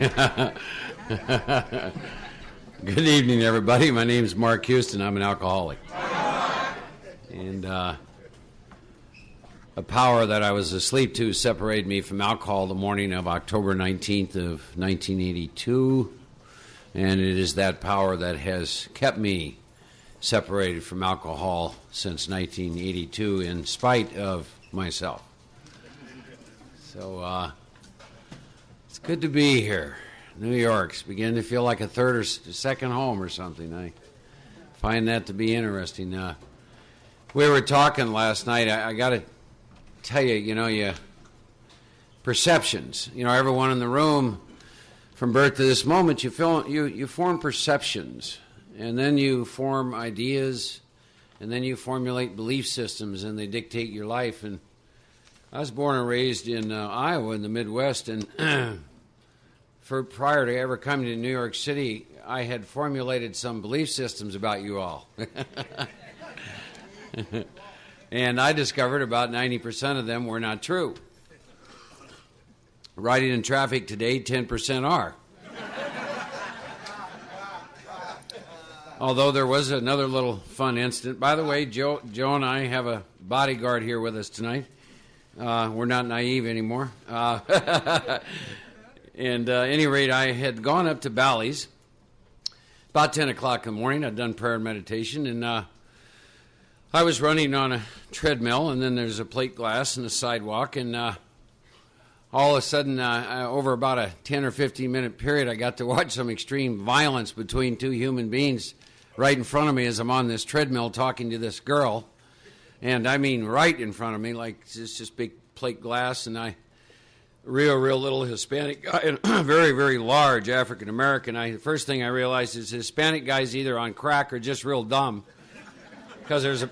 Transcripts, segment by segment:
Good evening, everybody. My name is Mark Houston. I'm an alcoholic. And a power that I was asleep to separated me from alcohol the morning of October 19th of 1982. And it is that power that has kept me separated from alcohol since 1982 in spite of myself. So it's good to be here. New York's beginning to feel like a third or second home or something. I find that to be interesting. We were talking last night. I got to tell you, perceptions. Everyone in the room, from birth to this moment, you form perceptions, and then you form ideas, and then you formulate belief systems, and they dictate your life. And I was born and raised in Iowa in the Midwest, and prior to ever coming to New York City, I had formulated some belief systems about you all. And I discovered about 90% of them were not true. Riding in traffic today, 10% are. Although there was another little fun incident. By the way, Joe and I have a bodyguard here with us tonight. We're not naive anymore. And at any rate, I had gone up to Bally's about 10 o'clock in the morning. I'd done prayer and meditation, and I was running on a treadmill, and then there's a plate glass and a sidewalk, and all of a sudden, over about a 10 or 15 minute period, I got to watch some extreme violence between two human beings right in front of me as I'm on this treadmill talking to this girl. And I mean right in front of me, like it's just big plate glass, and real little Hispanic guy, and very, very large African American. The first thing I realized is Hispanic guy's either on crack or just real dumb, because there's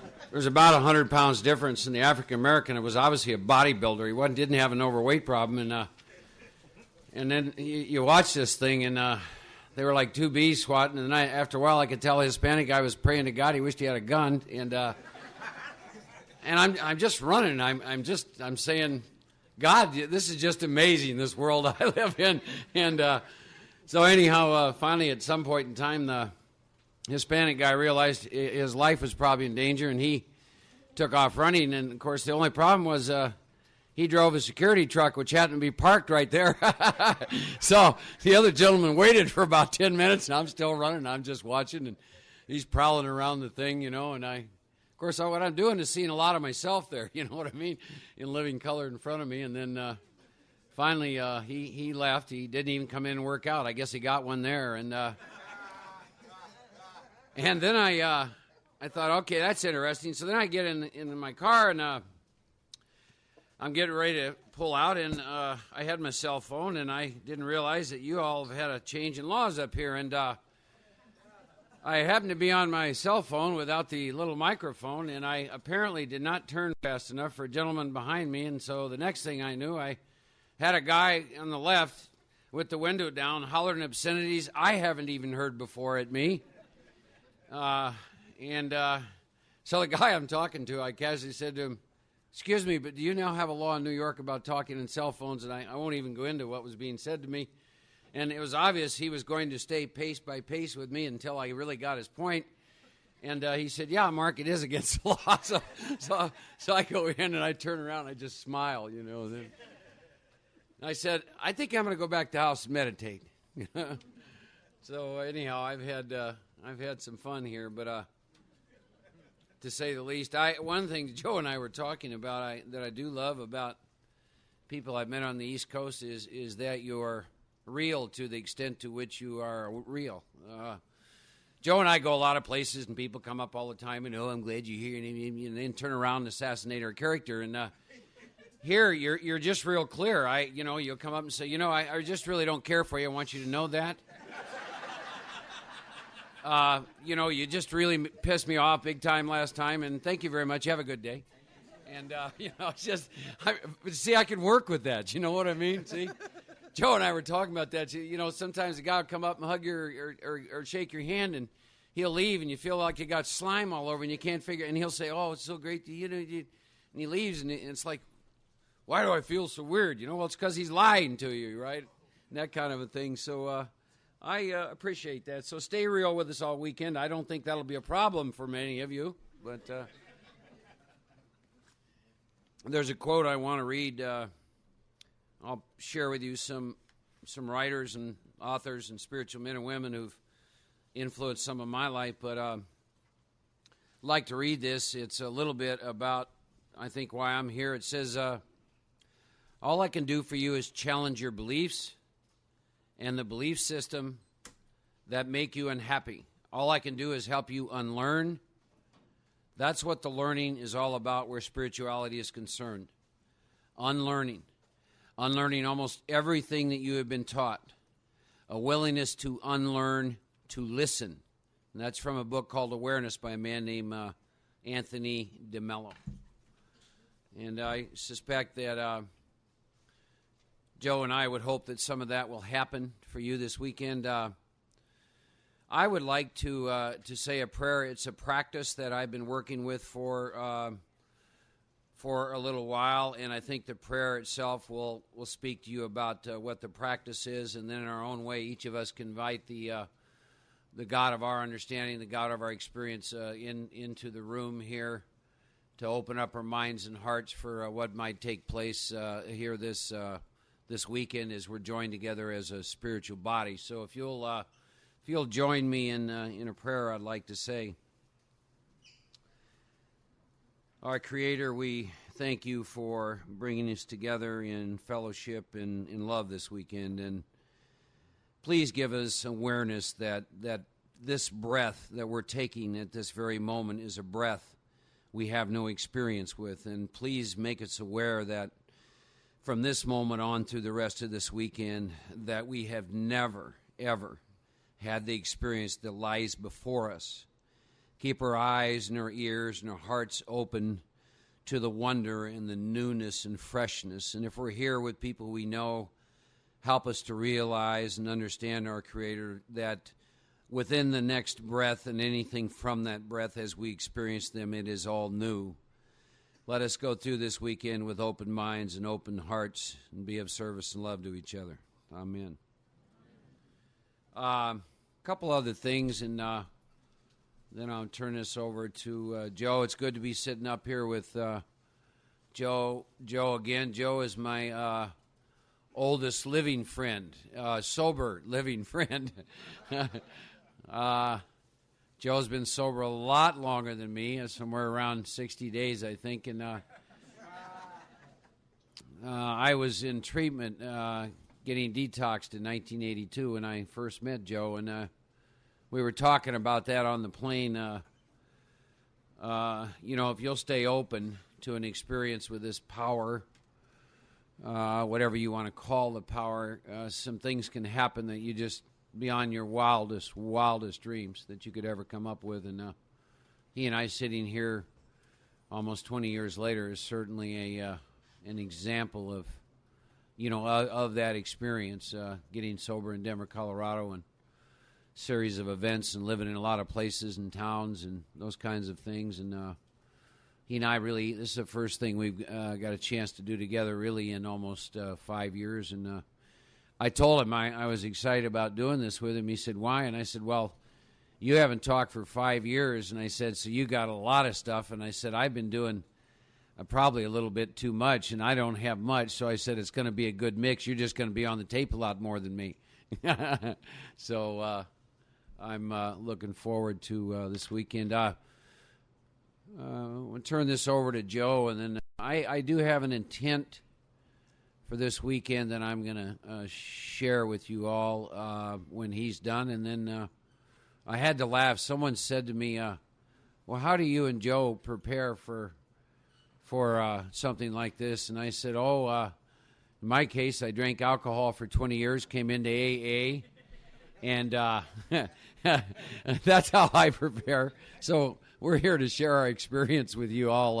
about 100 pounds difference in the African American. It was obviously a bodybuilder. He didn't have an overweight problem, and then you watch this thing, and they were like two bees swatting. And after a while, I could tell the Hispanic guy was praying to God. He wished he had a gun, and I'm just running. I'm saying, God, this is just amazing, this world I live in. And so anyhow, finally at some point in time, the Hispanic guy realized his life was probably in danger, and he took off running. And, of course, the only problem was he drove a security truck, which happened to be parked right there. So the other gentleman waited for about 10 minutes, and I'm still running. I'm just watching, and he's prowling around the thing, and of course, what I'm doing is seeing a lot of myself there, you know what I mean, in living color in front of me. And then finally he left. He didn't even come in and work out. I guess he got one there. And then I thought, okay, that's interesting. So then I get in my car, and I'm getting ready to pull out, and I had my cell phone, and I didn't realize that you all have had a change in laws up here. And I happened to be on my cell phone without the little microphone, and I apparently did not turn fast enough for a gentleman behind me. And so the next thing I knew, I had a guy on the left with the window down hollering obscenities I haven't even heard before at me. So the guy I'm talking to, I casually said to him, "Excuse me, but do you now have a law in New York about talking in cell phones?" And I won't even go into what was being said to me. And it was obvious he was going to stay pace by pace with me until I really got his point. And he said, "Yeah, Mark, it is against the law." So I go in, and I turn around, and I just smile, Then I said, "I think I'm going to go back to the house and meditate." So anyhow, I've had some fun here, but to say the least, one thing Joe and I were talking about that I do love about people I've met on the East Coast is that you're real to the extent to which you are real. Joe and I go a lot of places, and people come up all the time, and I'm glad you're here, and then turn around and assassinate our character. And here, you're just real clear. You'll come up and say, I just really don't care for you. I want you to know that. You just really pissed me off big time last time, and thank you very much. Have a good day. And it's just, I can work with that. You know what I mean? See. Joe and I were talking about that. Sometimes a guy will come up and hug you or shake your hand, and he'll leave, and you feel like you got slime all over, and you can't figure. And he'll say, "Oh, it's so great to and he leaves, and it's like, why do I feel so weird? Well, it's because he's lying to you, right? that kind of a thing. So I appreciate that. So stay real with us all weekend. I don't think that'll be a problem for many of you, but there's a quote I want to read. I'll share with you some writers and authors and spiritual men and women who've influenced some of my life, but I'd like to read this. It's a little bit about, I think, why I'm here. It says, all I can do for you is challenge your beliefs and the belief system that make you unhappy. All I can do is help you unlearn. That's what the learning is all about where spirituality is concerned. Unlearning. Unlearning almost everything that you have been taught. A willingness to unlearn, to listen. And that's from a book called Awareness by a man named Anthony DeMello. And I suspect that Joe and I would hope that some of that will happen for you this weekend. I would like to say a prayer. It's a practice that I've been working with for a little while, and I think the prayer itself will speak to you about what the practice is, and then in our own way, each of us can invite the God of our understanding, the God of our experience into the room here to open up our minds and hearts for what might take place here this weekend as we're joined together as a spiritual body. So if you'll join me in a prayer, I'd like to say. Our Creator, we thank you for bringing us together in fellowship and in love this weekend. And please give us awareness that this breath that we're taking at this very moment is a breath we have no experience with. And please make us aware that from this moment on through the rest of this weekend, that we have never, ever had the experience that lies before us. Keep our eyes and our ears and our hearts open to the wonder and the newness and freshness. And if we're here with people we know, help us to realize and understand, our Creator, that within the next breath and anything from that breath as we experience them, it is all new. Let us go through this weekend with open minds and open hearts and be of service and love to each other. Amen. A couple other things, and then I'll turn this over to Joe. It's good to be sitting up here with Joe again. Joe is my oldest living friend, sober living friend. Joe's been sober a lot longer than me, somewhere around 60 days, I think. And I was in treatment getting detoxed in 1982 when I first met Joe, and we were talking about that on the plane. If you'll stay open to an experience with this power, whatever you want to call the power, some things can happen that you just beyond your wildest dreams that you could ever come up with. And he and I sitting here almost 20 years later is certainly an example of, of that experience, getting sober in Denver, Colorado, and series of events and living in a lot of places and towns and those kinds of things. And he and I really, this is the first thing we've got a chance to do together really in almost 5 years. And I told him I was excited about doing this with him. He said, why? And I said, well, you haven't talked for 5 years. And I said, so you got a lot of stuff. And I said, I've been doing probably a little bit too much, and I don't have much. So I said, it's going to be a good mix. You're just going to be on the tape a lot more than me. So I'm looking forward to this weekend. We'll turn this over to Joe, and then I do have an intent for this weekend that I'm going to share with you all when he's done. And then I had to laugh. Someone said to me, well, how do you and Joe prepare for something like this? And I said, in my case, I drank alcohol for 20 years, came into AA, and that's how I prepare. So we're here to share our experience with you all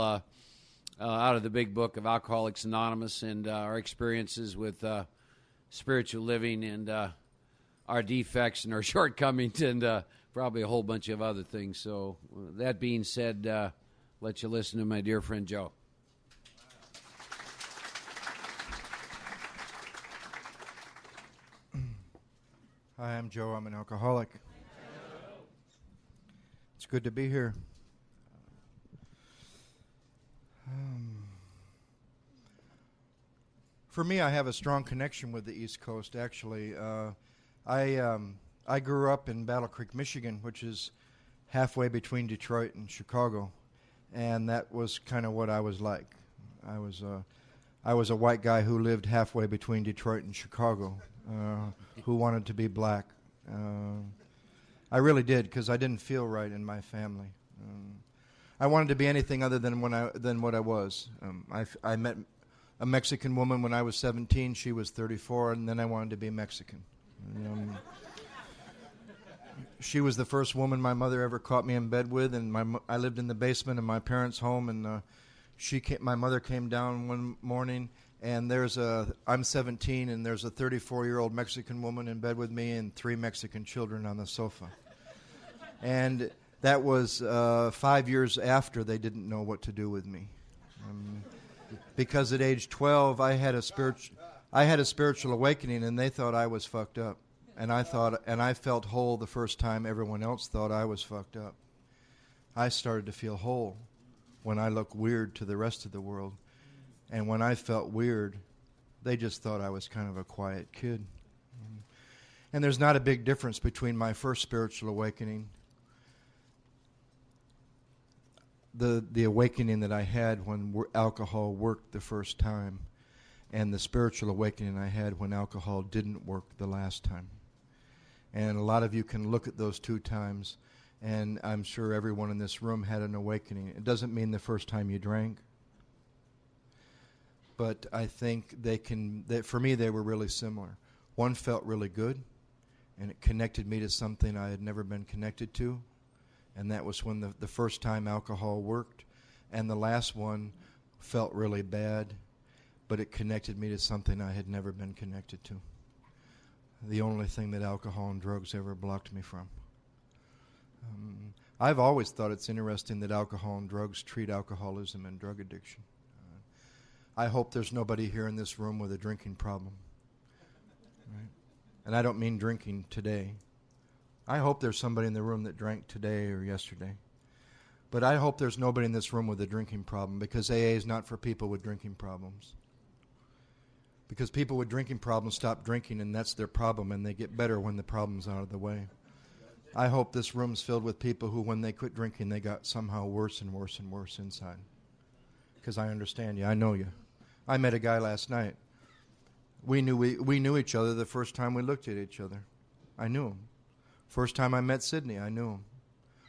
out of the big book of Alcoholics Anonymous, and our experiences with spiritual living, and our defects and our shortcomings, and probably a whole bunch of other things. So that being said, let you listen to my dear friend Joe. Hi, I'm Joe. I'm an alcoholic. It's good to be here. For me, I have a strong connection with the East Coast, actually. I grew up in Battle Creek, Michigan, which is halfway between Detroit and Chicago, and that was kind of what I was like. I was a white guy who lived halfway between Detroit and Chicago, who wanted to be black. I really did, because I didn't feel right in my family. I wanted to be anything other than what I was. I met a Mexican woman when I was 17. She was 34, and then I wanted to be Mexican. She was the first woman my mother ever caught me in bed with, and I lived in the basement of my parents' home, and my mother came down one morning, and I'm 17, and there's a 34-year-old Mexican woman in bed with me and 3 Mexican children on the sofa. And that was 5 years after they didn't know what to do with me. Because at age 12, I had a spiritual awakening, and they thought I was fucked up. And I felt whole the first time everyone else thought I was fucked up. I started to feel whole when I looked weird to the rest of the world. And when I felt weird, they just thought I was kind of a quiet kid. And there's not a big difference between my first spiritual awakening, the awakening that I had when alcohol worked the first time, and the spiritual awakening I had when alcohol didn't work the last time. And a lot of you can look at those 2 times, and I'm sure everyone in this room had an awakening. It doesn't mean the first time you drank, but I think for me they were really similar. One felt really good, and it connected me to something I had never been connected to, and that was when the first time alcohol worked. And the last one felt really bad, but it connected me to something I had never been connected to. The only thing that alcohol and drugs ever blocked me from. I've always thought it's interesting that alcohol and drugs treat alcoholism and drug addiction. I hope there's nobody here in this room with a drinking problem. Right? And I don't mean drinking today. I hope there's somebody in the room that drank today or yesterday. But I hope there's nobody in this room with a drinking problem, because AA is not for people with drinking problems. Because people with drinking problems stop drinking, and that's their problem, and they get better when the problem's out of the way. I hope this room's filled with people who, when they quit drinking, they got somehow worse and worse and worse inside. Because I understand you. I know you. I met a guy last night. We knew each other the first time we looked at each other. I knew him. First time I met Sydney, I knew him.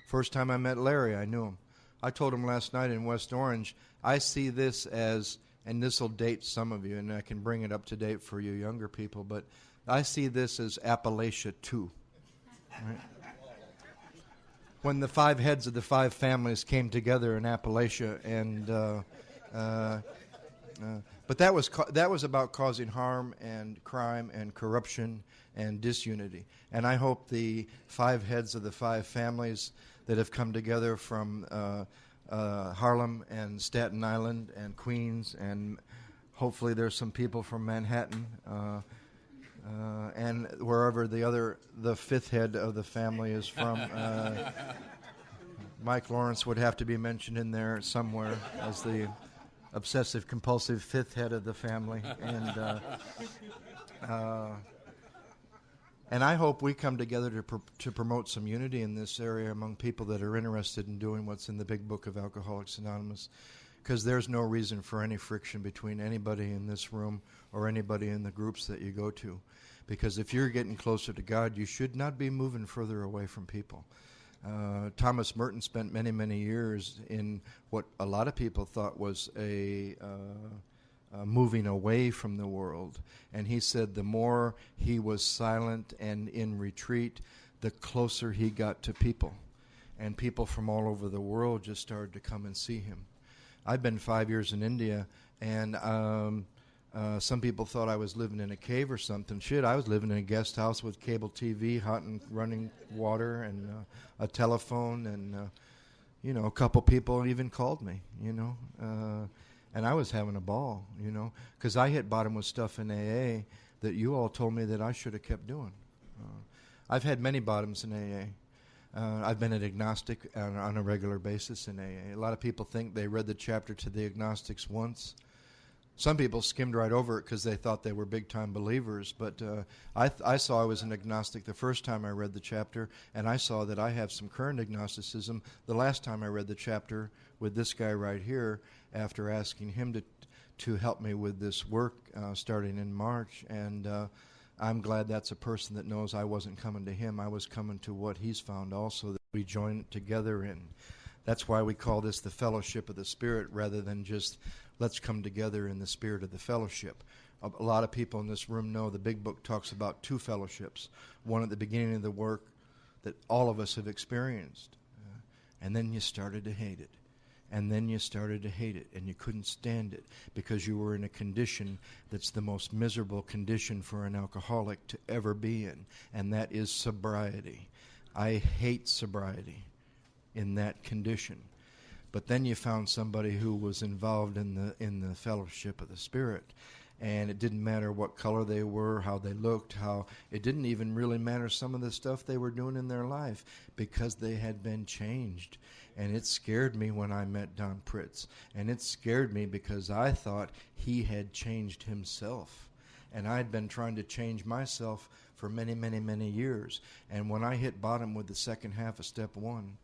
First time I met Larry, I knew him. I told him last night in West Orange, I see this as, and this will date some of you, and I can bring it up to date for you younger people, but I see this as Appalachia 2. Right? When the 5 heads of the 5 families came together in Appalachia, and but that was about causing harm and crime and corruption and disunity. And I hope the 5 heads of the 5 families that have come together from Harlem and Staten Island and Queens, and hopefully there's some people from Manhattan and wherever the 5th head of the family is from. Mike Lawrence would have to be mentioned in there somewhere as the obsessive compulsive 5th head of the family, and I hope we come together to promote some unity in this area among people that are interested in doing what's in the big book of Alcoholics Anonymous, because there's no reason for any friction between anybody in this room or anybody in the groups that you go to, because if you're getting closer to God, you should not be moving further away from people. Thomas Merton spent many, many years in what a lot of people thought was a moving away from the world. And he said the more he was silent and in retreat, the closer he got to people. And people from all over the world just started to come and see him. I've been 5 years in India, and some people thought I was living in a cave or something. Shit, I was living in a guest house with cable TV, hot and running water, and a telephone, and a couple people even called me, and I was having a ball, because I hit bottom with stuff in AA that you all told me that I should have kept doing. I've had many bottoms in AA. I've been an agnostic on a regular basis in AA. A lot of people think they read the chapter to the agnostics once. Some people skimmed right over it because they thought they were big-time believers, but I saw I was an agnostic the first time I read the chapter, and I saw that I have some current agnosticism the last time I read the chapter with this guy right here after asking him to help me with this work starting in March, and I'm glad that's a person that knows I wasn't coming to him. I was coming to what he's found also, that we join together in. That's why we call this the fellowship of the Spirit rather than just let's come together in the spirit of the fellowship. A lot of people in this room know the big book talks about two fellowships. One at the beginning of the work that all of us have experienced. And then you started to hate it. And then you started to hate it. And you couldn't stand it because you were in a condition that's the most miserable condition for an alcoholic to ever be in. And that is sobriety. I hate sobriety in that condition. But then you found somebody who was involved in the fellowship of the Spirit. And it didn't matter what color they were, how they looked, it didn't even really matter some of the stuff they were doing in their life because they had been changed. And it scared me when I met Don Pritz. And it scared me because I thought he had changed himself. And I'd been trying to change myself for many, many, many years. And when I hit bottom with the second half of step one,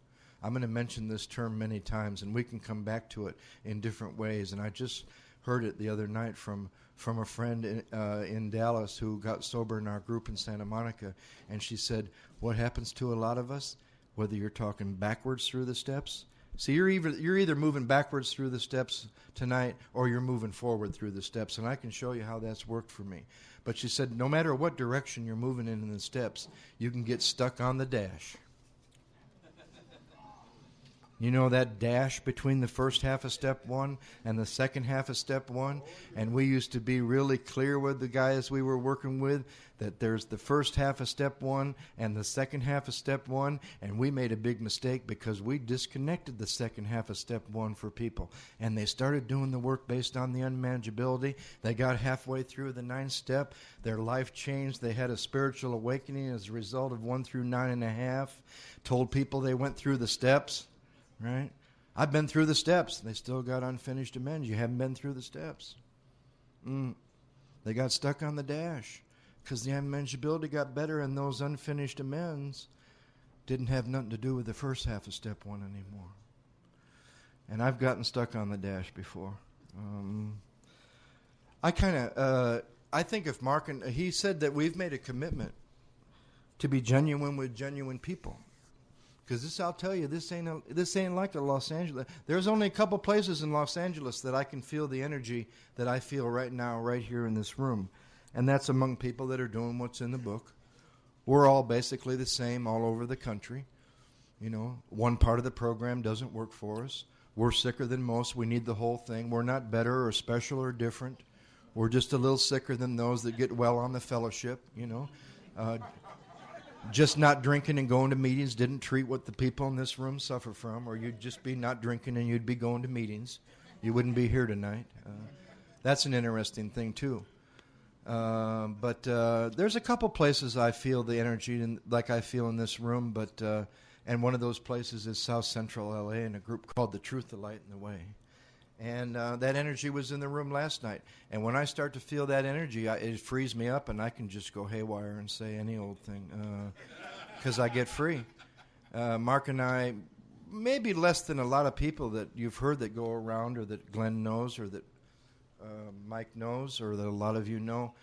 I'm going to mention this term many times, and we can come back to it in different ways. And I just heard it the other night from a friend in Dallas who got sober in our group in Santa Monica. And she said, what happens to a lot of us, whether you're talking backwards through the steps? See, you're either moving backwards through the steps tonight or you're moving forward through the steps. And I can show you how that's worked for me. But she said, no matter what direction you're moving in the steps, you can get stuck on the dash. You know that dash between the first half of step one and the second half of step one? And we used to be really clear with the guys we were working with that there's the first half of step one and the second half of step one, and we made a big mistake because we disconnected the second half of step one for people. And they started doing the work based on the unmanageability. They got halfway through the ninth step. Their life changed. They had a spiritual awakening as a result of 1 through 9.5. Told people they went through the steps. Right? I've been through the steps. They still got unfinished amends. You haven't been through the steps. They got stuck on the dash because the unmanageability got better and those unfinished amends didn't have nothing to do with the first half of step one anymore. And I've gotten stuck on the dash before. I think if Mark, he said that we've made a commitment to be genuine with genuine people. Because I'll tell you, this ain't like the Los Angeles. There's only a couple places in Los Angeles that I can feel the energy that I feel right now, right here in this room. And that's among people that are doing what's in the book. We're all basically the same all over the country. You know, one part of the program doesn't work for us. We're sicker than most. We need the whole thing. We're not better or special or different. We're just a little sicker than those that get well on the fellowship, you know. Just not drinking and going to meetings didn't treat what the people in this room suffer from, or you'd just be not drinking and you'd be going to meetings. You wouldn't be here tonight. That's an interesting thing, too. But there's a couple places I feel the energy like I feel in this room, and one of those places is South Central L.A. in a group called The Truth, the Light, and the Way. And that energy was in the room last night. And when I start to feel that energy, it frees me up, and I can just go haywire and say any old thing because I get free. Mark and I, maybe less than a lot of people that you've heard that go around or that Glenn knows or that Mike knows or that a lot of you know,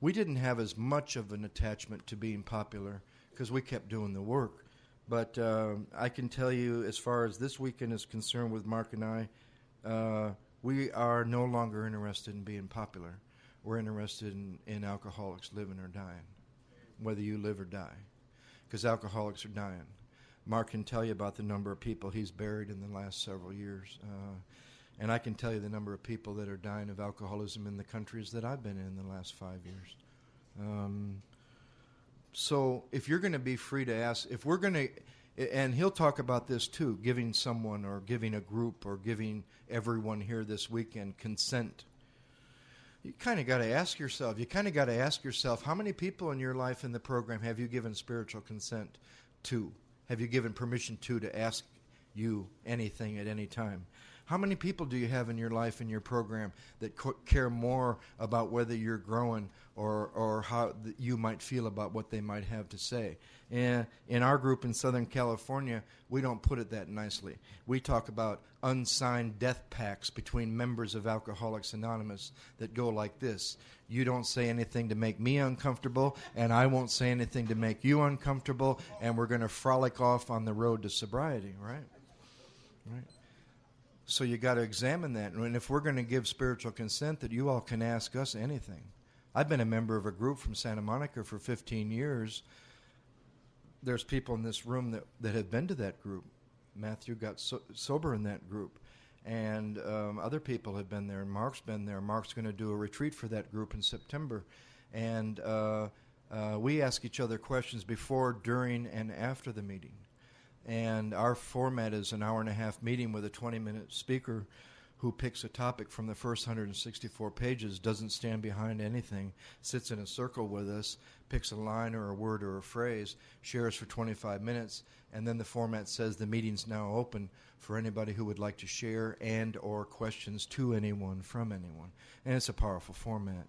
we didn't have as much of an attachment to being popular because we kept doing the work. But I can tell you, as far as this weekend is concerned with Mark and I, we are no longer interested in being popular. We're interested in alcoholics living or dying, whether you live or die, because alcoholics are dying. Mark can tell you about the number of people he's buried in the last several years, and I can tell you the number of people that are dying of alcoholism in the countries that I've been in the last 5 years. So if you're going to be free to ask, if we're going to, and he'll talk about this too, giving someone or giving a group or giving everyone here this weekend consent You kind of got to ask yourself, how many people in your life in the program have you given spiritual consent to? Have you given permission to ask you anything at any time? How many people do you have in your life, in your program, that care more about whether you're growing or how you might feel about what they might have to say? And in our group in Southern California, we don't put it that nicely. We talk about unsigned death pacts between members of Alcoholics Anonymous that go like this. You don't say anything to make me uncomfortable, and I won't say anything to make you uncomfortable, and we're going to frolic off on the road to sobriety, right? Right. So you got to examine that. And if we're going to give spiritual consent, that you all can ask us anything. I've been a member of a group from Santa Monica for 15 years. There's people in this room that have been to that group. Matthew got sober in that group. And other people have been there, and Mark's been there. Mark's going to do a retreat for that group in September. And we ask each other questions before, during, and after the meeting. And our format is an hour-and-a-half meeting with a 20-minute speaker who picks a topic from the first 164 pages, doesn't stand behind anything, sits in a circle with us, picks a line or a word or a phrase, shares for 25 minutes, and then the format says the meeting's now open for anybody who would like to share and or questions to anyone from anyone. And it's a powerful format.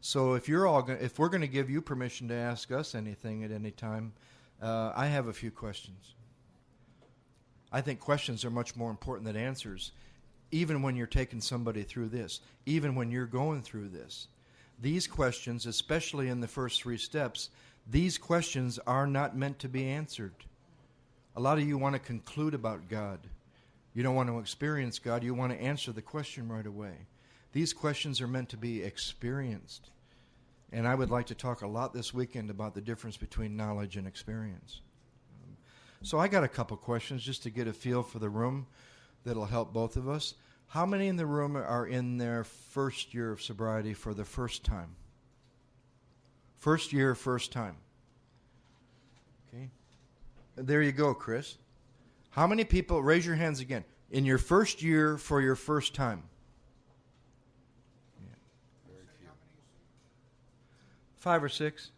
So if we're going to give you permission to ask us anything at any time, I have a few questions. I think questions are much more important than answers, even when you're taking somebody through this, even when you're going through this. These questions, especially in the first 3 steps, these questions are not meant to be answered. A lot of you want to conclude about God. You don't want to experience God. You want to answer the question right away. These questions are meant to be experienced. And I would like to talk a lot this weekend about the difference between knowledge and experience. So I got a couple questions just to get a feel for the room that'll help both of us. How many in the room are in their first year of sobriety for the first time? First year, first time. Okay. There you go, Chris. How many people, raise your hands again, in your first year for your first time? 5 or 6.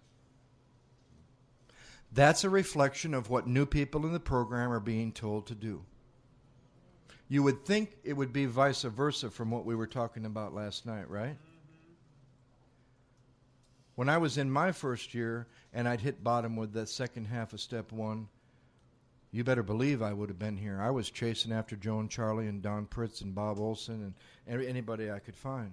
That's a reflection of what new people in the program are being told to do. You would think it would be vice versa from what we were talking about last night, right? When I was in my first year and I'd hit bottom with the second half of step 1, you better believe I would have been here. I was chasing after Joan Charlie and Don Pritz and Bob Olson and anybody I could find.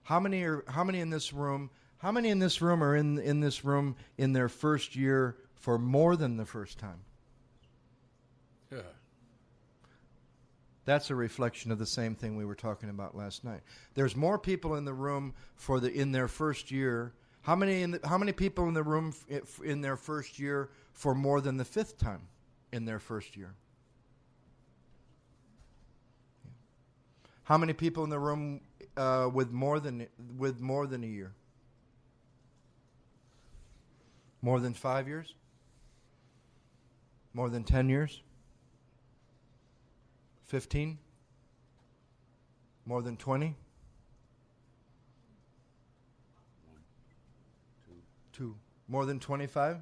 How many in this room? How many in this room are in this room in their first year for more than the first time? Yeah. That's a reflection of the same thing we were talking about last night. There's more people in the room in their first year. How many people in the room in their first year for more than the 5th time in their first year? How many people in the room with more than a year? More than 5 years? More than 10 years? 15? More than 20? 2. More than 25?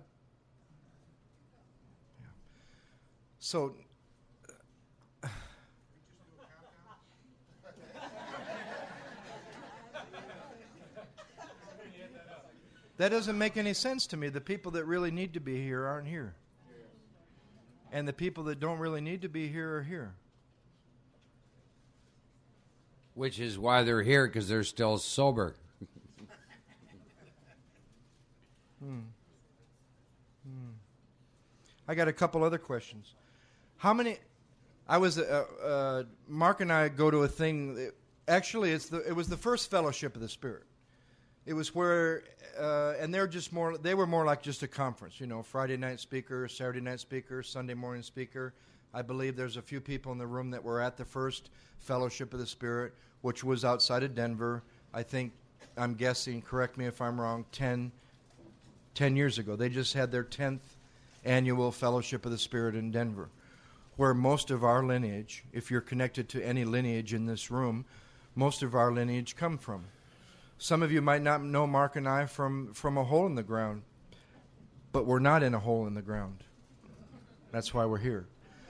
Yeah. So, that doesn't make any sense to me. The people that really need to be here aren't here. And the people that don't really need to be here are here. Which is why they're here, because they're still sober. I got a couple other questions. How many? Mark and I go to a thing. Actually, it was the first Fellowship of the Spirit. It was where, and they were more like just a conference, Friday night speaker, Saturday night speaker, Sunday morning speaker. I believe there's a few people in the room that were at the first Fellowship of the Spirit, which was outside of Denver. I think, I'm guessing, correct me if I'm wrong, 10 years ago. They just had their 10th annual Fellowship of the Spirit in Denver, where most of our lineage, if you're connected to any lineage in this room, most of our lineage come from. Some of you might not know Mark and I from a hole in the ground, but we're not in a hole in the ground. That's why we're here.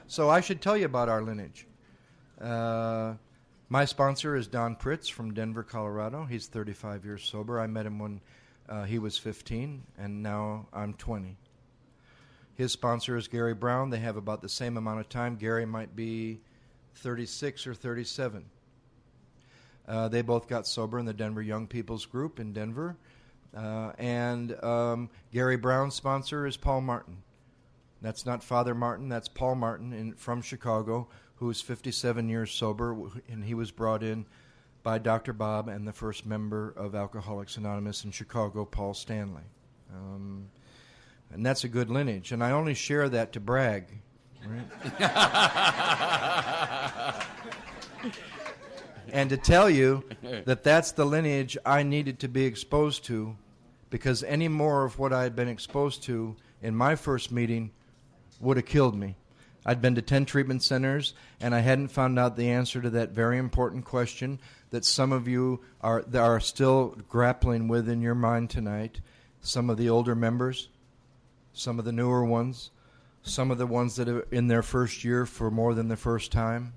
So I should tell you about our lineage. My sponsor is Don Pritz from Denver, Colorado. He's 35 years sober. I met him when he was 15, and now I'm 20. His sponsor is Gary Brown. They have about the same amount of time. Gary might be 36 or 37. They both got sober in the Denver Young People's Group in Denver. And Gary Brown's sponsor is Paul Martin. That's not Father Martin. That's Paul Martin from Chicago, who is 57 years sober, and he was brought in by Dr. Bob and the first member of Alcoholics Anonymous in Chicago, Paul Stanley. And that's a good lineage. And I only share that to brag. Right? And to tell you that that's the lineage I needed to be exposed to, because any more of what I had been exposed to in my first meeting would have killed me. I'd been to 10 treatment centers, and I hadn't found out the answer to that very important question that some of you are still grappling with in your mind tonight. Some of the older members, some of the newer ones, some of the ones that are in their first year for more than the first time.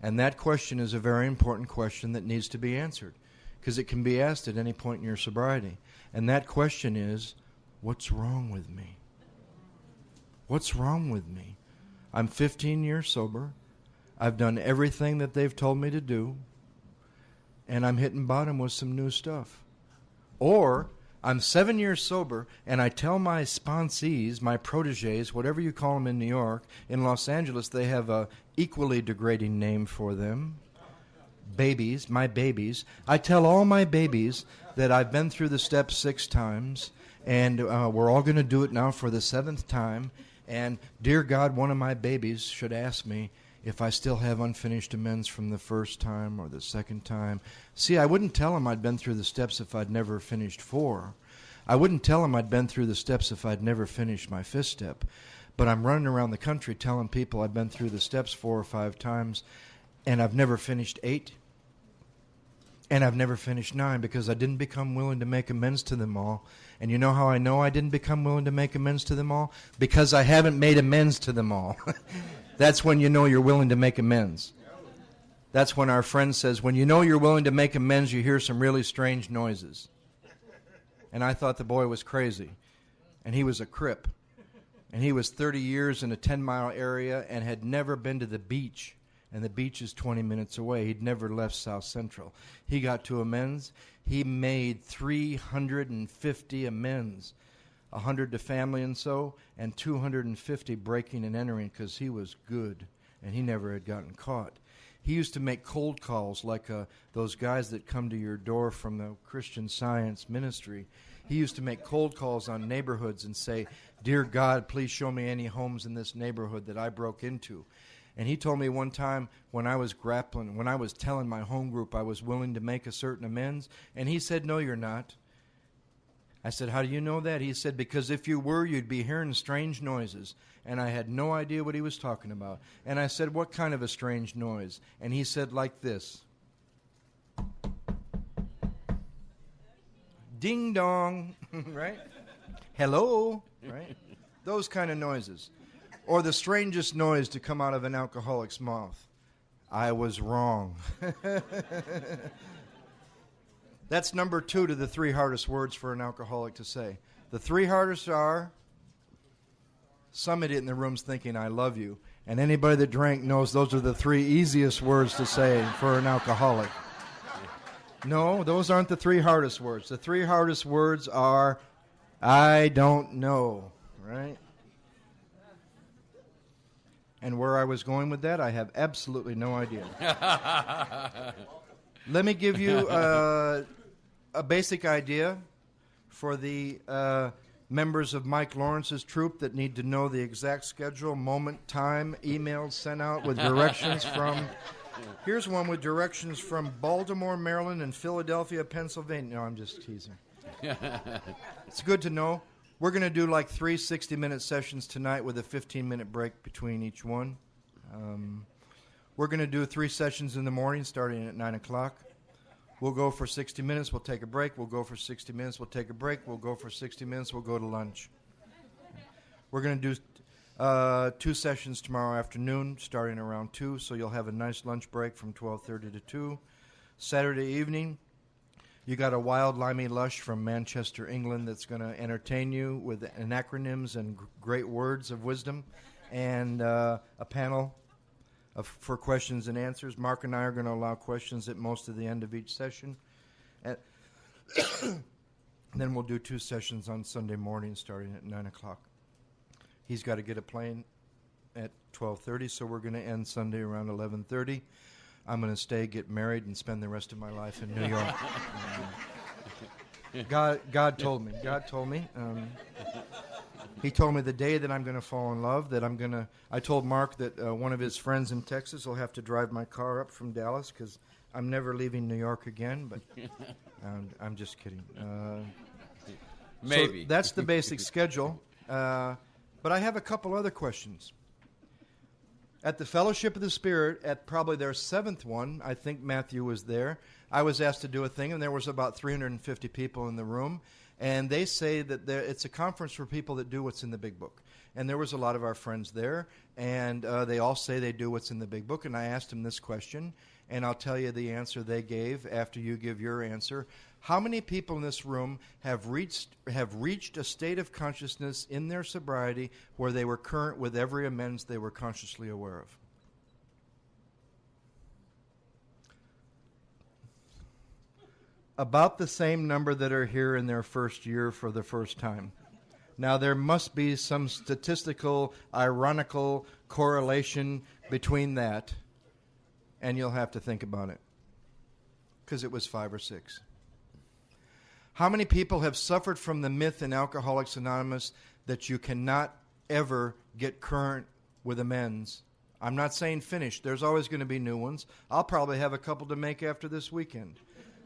And that question is a very important question that needs to be answered, because it can be asked at any point in your sobriety. And that question is, what's wrong with me? What's wrong with me? I'm 15 years sober. I've done everything that they've told me to do, and I'm hitting bottom with some new stuff. Or I'm 7 years sober, and I tell my sponsees, my proteges, whatever you call them in New York, in Los Angeles, they have a equally degrading name for them. Babies, my babies. I tell all my babies that I've been through the steps 6 times, and we're all going to do it now for the 7th time. And, dear God, one of my babies should ask me if I still have unfinished amends from the first time or the second time. See, I wouldn't tell him I'd been through the steps if I'd never finished 4. I wouldn't tell him I'd been through the steps if I'd never finished my 5th step. But I'm running around the country telling people I've been through the steps 4 or 5 times, and I've never finished 8. And I've never finished 9 because I didn't become willing to make amends to them all. And you know how I know I didn't become willing to make amends to them all? Because I haven't made amends to them all. That's when you know you're willing to make amends. That's when our friend says, when you know you're willing to make amends, you hear some really strange noises. And I thought the boy was crazy. And he was a crip. And he was 30 years in a 10-mile area and had never been to the beach. And the beach is 20 minutes away. He'd never left South Central. He got to amends. He made 350 amends, 100 to family and so, and 250 breaking and entering because he was good, and he never had gotten caught. He used to make cold calls like those guys that come to your door from the Christian Science ministry. He used to make cold calls on neighborhoods and say, "Dear God, please show me any homes in this neighborhood that I broke into." And he told me one time when I was grappling, when I was telling my home group I was willing to make a certain amends, and he said, "No, you're not." I said, "How do you know that?" He said, "Because if you were, you'd be hearing strange noises." And I had no idea what he was talking about. And I said, "What kind of a strange noise?" And he said, "Like this. Ding dong," right? Hello, right? Those kind of noises. Or the strangest noise to come out of an alcoholic's mouth. I was wrong. That's number 2 to the 3 hardest words for an alcoholic to say. The 3 hardest are, some idiot in the room's thinking, "I love you." And anybody that drank knows those are the 3 easiest words to say for an alcoholic. No, those aren't the 3 hardest words. The 3 hardest words are, "I don't know," right? And where I was going with that, I have absolutely no idea. Let me give you a basic idea for the members of Mike Lawrence's troop that need to know the exact schedule, moment, time, emails sent out with directions from... Here's one with directions from Baltimore, Maryland, and Philadelphia, Pennsylvania. No, I'm just teasing. It's good to know. We're going to do like 3 60-minute sessions tonight with a 15-minute break between each one. We're going to do 3 sessions in the morning starting at 9 o'clock. We'll go for 60 minutes. We'll take a break. We'll go for 60 minutes. We'll take a break. We'll go for 60 minutes. We'll go to lunch. We're going to do 2 sessions tomorrow afternoon, starting around 2, so you'll have a nice lunch break from 12:30 to 2. Saturday evening, you got a wild limey lush from Manchester, England, that's going to entertain you with acronyms and great words of wisdom, and a panel for questions and answers. Mark and I are going to allow questions at most of the end of each session. And then we'll do 2 sessions on Sunday morning starting at 9 o'clock. He's got to get a plane at 12:30, so we're going to end Sunday around 11:30. I'm going to stay, get married, and spend the rest of my life in New York. God told me. He told me the day that I'm going to fall in love, I told Mark that one of his friends in Texas will have to drive my car up from Dallas because I'm never leaving New York again, but I'm just kidding. Maybe. So that's the basic schedule, but I have a couple other questions. At the Fellowship of the Spirit, at probably their 7th one, I think Matthew was there, I was asked to do a thing, and there was about 350 people in the room, and they say that it's a conference for people that do what's in the big book. And there was a lot of our friends there, and they all say they do what's in the big book, and I asked them this question, and I'll tell you the answer they gave after you give your answer. How many people in this room have reached a state of consciousness in their sobriety where they were current with every amends they were consciously aware of? About the same number that are here in their first year for the first time. Now, there must be some statistical, ironical correlation between that, and you'll have to think about it, because it was 5 or 6. How many people have suffered from the myth in Alcoholics Anonymous that you cannot ever get current with amends? I'm not saying finished. There's always going to be new ones. I'll probably have a couple to make after this weekend.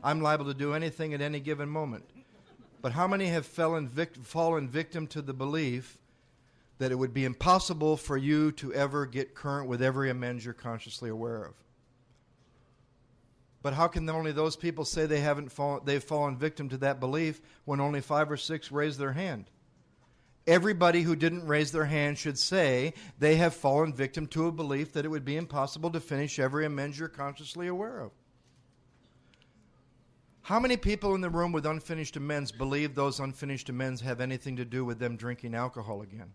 I'm liable to do anything at any given moment. But how many have fallen victim to the belief that it would be impossible for you to ever get current with every amends you're consciously aware of? But how can only those people say they've fallen victim to that belief when only 5 or 6 raised their hand? Everybody who didn't raise their hand should say they have fallen victim to a belief that it would be impossible to finish every amends you're consciously aware of. How many people in the room with unfinished amends believe those unfinished amends have anything to do with them drinking alcohol again?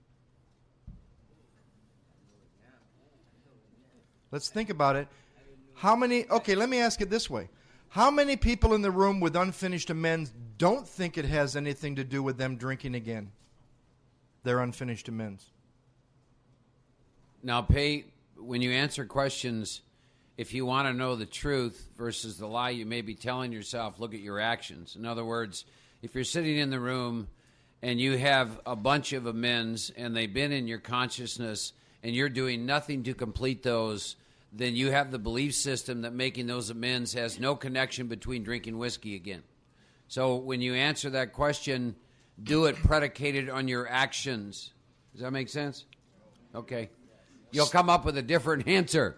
Let's think about it. Okay, let me ask it this way. How many people in the room with unfinished amends don't think it has anything to do with them drinking again? Their unfinished amends. Now, when you answer questions, if you want to know the truth versus the lie you may be telling yourself, look at your actions. In other words, if you're sitting in the room and you have a bunch of amends and they've been in your consciousness and you're doing nothing to complete those, then you have the belief system that making those amends has no connection between drinking whiskey again. So when you answer that question, do it predicated on your actions. Does that make sense? Okay. You'll come up with a different answer.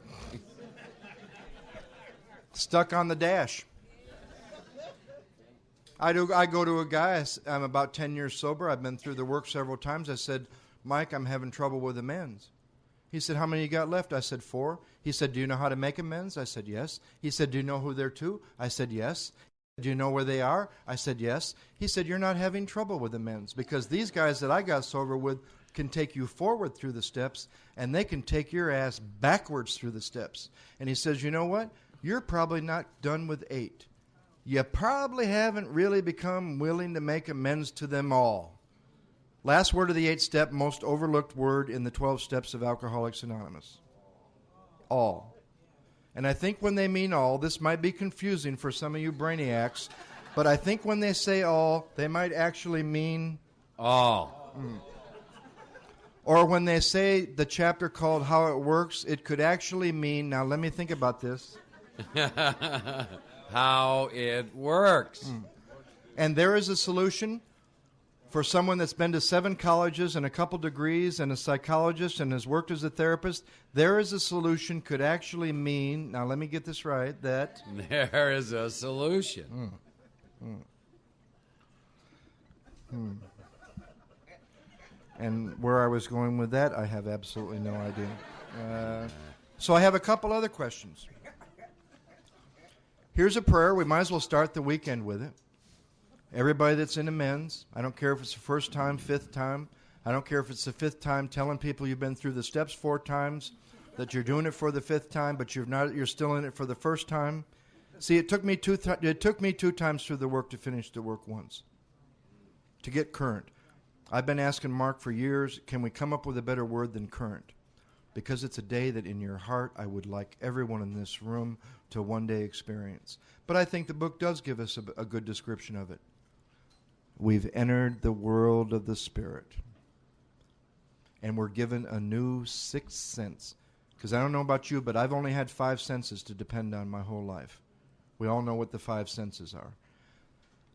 Stuck on the dash. I go to a guy, I'm about 10 years sober. I've been through the work several times. I said, Mike, I'm having trouble with amends. He said, how many you got left? I said, 4. He said, do you know how to make amends? I said, yes. He said, do you know who they're to? I said, yes. Do you know where they are? I said, yes. He said, you're not having trouble with amends because these guys that I got sober with can take you forward through the steps and they can take your ass backwards through the steps. And he says, you know what? You're probably not done with 8. You probably haven't really become willing to make amends to them all. Last word of the 8-step, most overlooked word in the 12 steps of Alcoholics Anonymous. All. And I think when they mean all, this might be confusing for some of you brainiacs, but I think when they say all, they might actually mean all. Or when they say the chapter called How It Works, it could actually mean, now let me think about this. How it works. And there is a solution For someone that's been to 7 colleges and a couple degrees and a psychologist and has worked as a therapist, there is a solution could actually mean, now let me get this right, that... There is a solution. And where I was going with that, I have absolutely no idea. So I have a couple other questions. Here's a prayer. We might as well start the weekend with it. Everybody that's in amends, I don't care if it's the first time, 5th time. I don't care if it's the 5th time telling people you've been through the steps 4 times, that you're doing it for the 5th time, but you're still in it for the first time. See, it took me 2 times through the work to finish the work once, to get current. I've been asking Mark for years, can we come up with a better word than current? Because it's a day that in your heart I would like everyone in this room to one day experience. But I think the book does give us a good description of it. We've entered the world of the Spirit. And we're given a new 6th sense. Because I don't know about you, but I've only had 5 senses to depend on my whole life. We all know what the 5 senses are.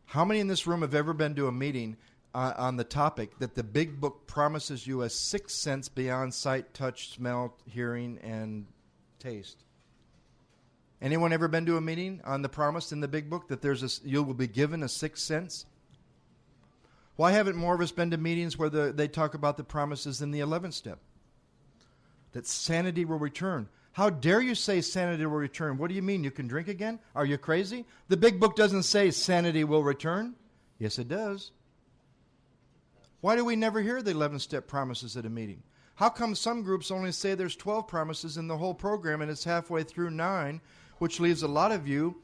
How many in this room have ever been to a meeting on the topic that the big book promises you a 6th sense beyond sight, touch, smell, hearing, and taste? Anyone ever been to a meeting on the promise in the big book that you will be given a 6th sense? Why haven't more of us been to meetings where they talk about the promises in the 11th step? That sanity will return. How dare you say sanity will return? What do you mean? You can drink again? Are you crazy? The big book doesn't say sanity will return. Yes, it does. Why do we never hear the 11th step promises at a meeting? How come some groups only say there's 12 promises in the whole program and it's halfway through 9, which leaves a lot of you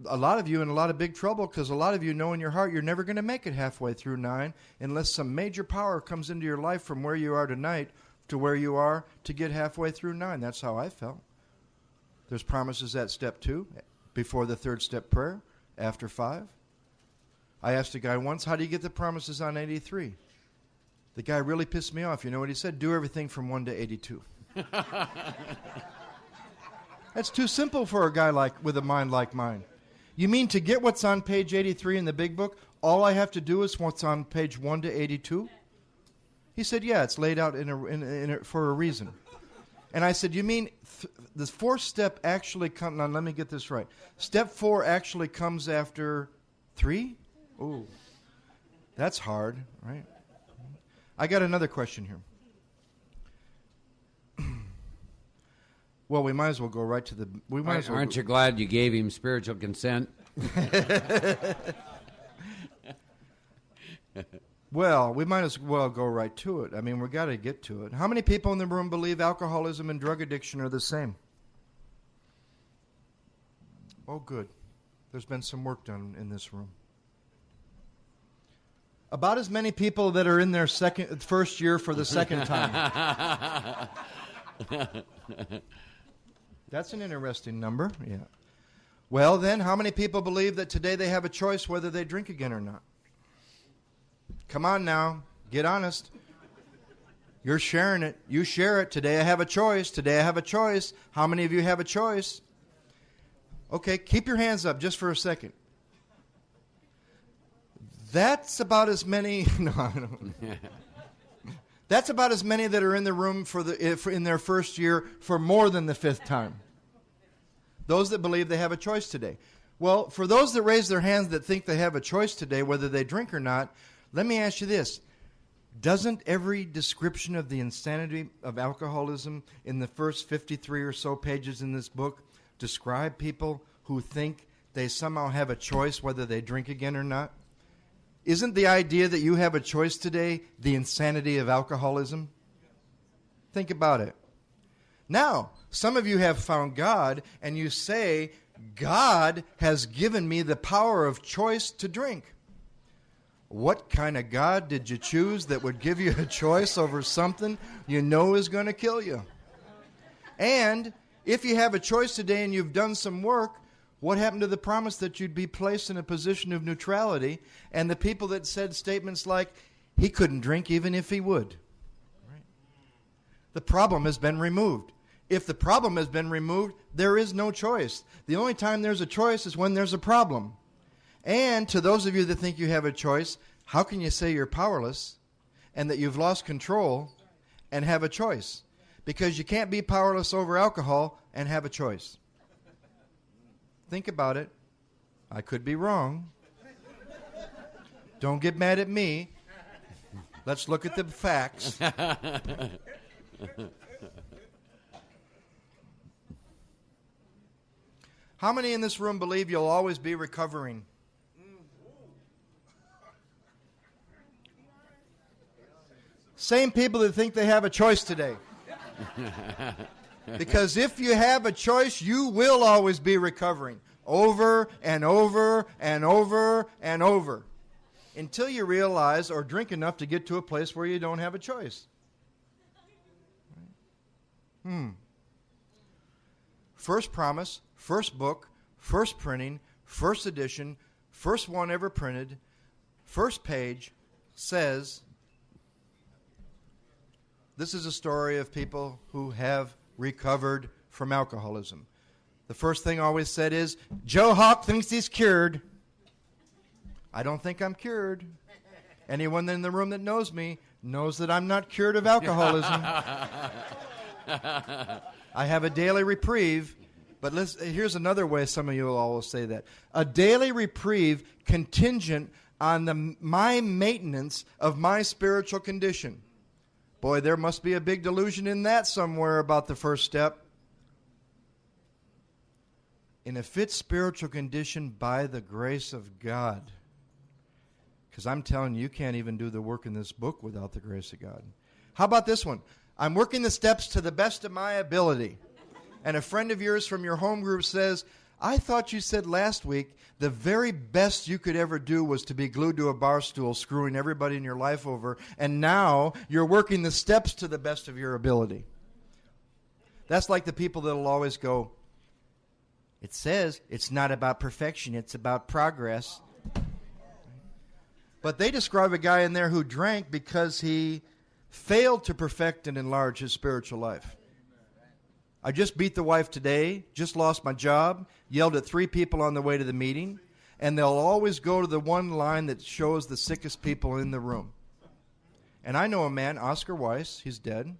in a lot of big trouble, because a lot of you know in your heart you're never going to make it halfway through 9 unless some major power comes into your life from where you are tonight to where you are to get halfway through 9. That's how I felt. There's promises at step 2, before the 3rd step prayer, after 5. I asked a guy once, how do you get the promises on 83? The guy really pissed me off. You know what he said? Do everything from 1 to 82. That's too simple for a guy with a mind like mine. You mean to get what's on page 83 in the big book, all I have to do is what's on page 1 to 82? He said, yeah, it's laid out for a reason. And I said, you mean the 4th step actually comes, now let me get this right. Step 4 actually comes after 3? Ooh, that's hard, right? I got another question here. Well, we might as well go right to the... Aren't you glad you gave him spiritual consent? Well, we might as well go right to it. I mean, we've got to get to it. How many people in the room believe alcoholism and drug addiction are the same? Oh, good. There's been some work done in this room. About as many people that are in their first year for the second time. That's an interesting number. Yeah. Well, then, how many people believe that today they have a choice whether they drink again or not? Come on now. Get honest. You're sharing it. You share it. Today I have a choice. Today I have a choice. How many of you have a choice? Okay, keep your hands up just for a second. That's about as many... No, I don't. That's about as many that are in the room in their first year for more than the 5th time. Those that believe they have a choice today. Well, for those that raise their hands that think they have a choice today, whether they drink or not, let me ask you this. Doesn't every description of the insanity of alcoholism in the first 53 or so pages in this book describe people who think they somehow have a choice whether they drink again or not? Isn't the idea that you have a choice today the insanity of alcoholism? Think about it. Now, some of you have found God, and you say, God has given me the power of choice to drink. What kind of God did you choose that would give you a choice over something you know is going to kill you? And if you have a choice today and you've done some work, what happened to the promise that you'd be placed in a position of neutrality, and the people that said statements like, he couldn't drink even if he would? Right? The problem has been removed. If the problem has been removed, there is no choice. The only time there's a choice is when there's a problem. And to those of you that think you have a choice, How can you say you're powerless and that you've lost control and have a choice? Because you can't be powerless over alcohol and have a choice. Think about it. I could be wrong. Don't get mad at me. Let's look at the facts. How many in this room believe you'll always be recovering? Same people that think they have a choice today. Because if you have a choice, you will always be recovering. Over and over and over and over. Until you realize or drink enough to get to a place where you don't have a choice. First promise, first book, first printing, first edition, first one ever printed, first page says, this is a story of people who have recovered from alcoholism. The first thing always said is, Joe Hawk thinks he's cured. I don't think I'm cured. Anyone in the room that knows me knows that I'm not cured of alcoholism. I have a daily reprieve, but here's another way some of you will always say that. A daily reprieve contingent on my maintenance of my spiritual condition. Boy, there must be a big delusion in that somewhere about the first step. In a fit spiritual condition by the grace of God. Because I'm telling you, you can't even do the work in this book without the grace of God. How about this one? I'm working the steps to the best of my ability. And a friend of yours from your home group says, I thought you said last week the very best you could ever do was to be glued to a bar stool, screwing everybody in your life over, and now you're working the steps to the best of your ability. That's like the people that will always go, it says it's not about perfection, it's about progress. But they describe a guy in there who drank because he failed to perfect and enlarge his spiritual life. I just beat the wife today, just lost my job, yelled at 3 people on the way to the meeting, and they'll always go to the one line that shows the sickest people in the room. And I know a man, Oscar Weiss, he's dead.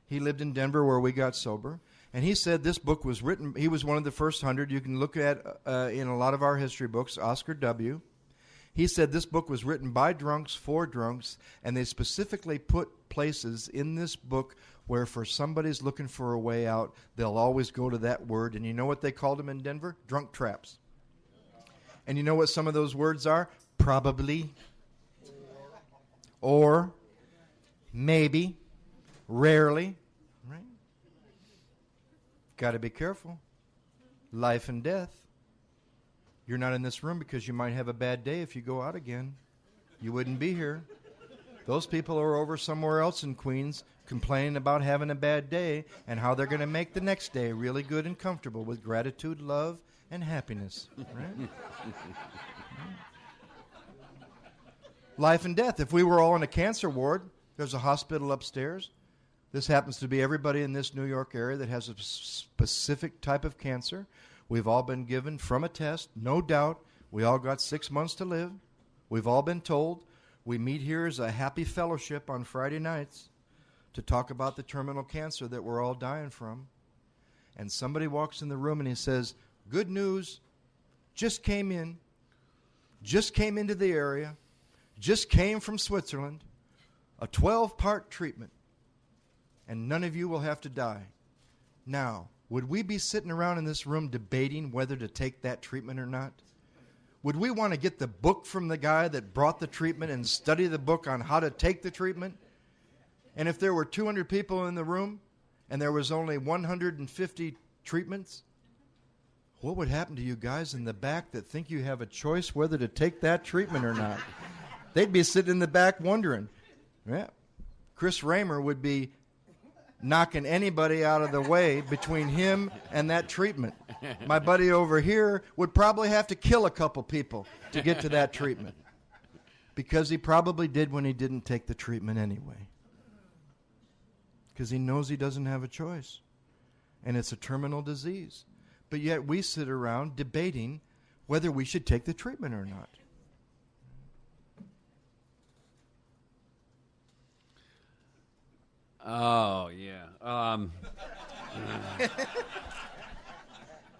He lived in Denver where we got sober. And he said this book was written, he was one of the first 100. You can look at in a lot of our history books, Oscar W. He said this book was written by drunks for drunks, and they specifically put places in this book where for somebody's looking for a way out, they'll always go to that word. And you know what they called them in Denver? Drunk traps. And you know what some of those words are? Probably, or, maybe, rarely. Right? Got to be careful. Life and death. You're not in this room because you might have a bad day if you go out again. You wouldn't be here. Those people are over somewhere else in Queens complaining about having a bad day and how they're going to make the next day really good and comfortable with gratitude, love, and happiness. Right? Life and death. If we were all in a cancer ward, there's a hospital upstairs. This happens to be everybody in this New York area that has a specific type of cancer. We've all been given from a test, no doubt. We all got 6 months to live. We've all been told. We meet here as a happy fellowship on Friday nights to talk about the terminal cancer that we're all dying from. And somebody walks in the room and he says, good news, just came into the area, just came from Switzerland, a 12-part treatment, and none of you will have to die. Now, would we be sitting around in this room debating whether to take that treatment or not? Would we want to get the book from the guy that brought the treatment and study the book on how to take the treatment? And if there were 200 people in the room and there was only 150 treatments, what would happen to you guys in the back that think you have a choice whether to take that treatment or not? They'd be sitting in the back wondering. Yeah. Chris Raymer would be knocking anybody out of the way between him and that treatment. My buddy over here would probably have to kill a couple people to get to that treatment because he probably did when he didn't take the treatment anyway. Because he knows he doesn't have a choice. And it's a terminal disease. But yet we sit around debating whether we should take the treatment or not. Oh, yeah.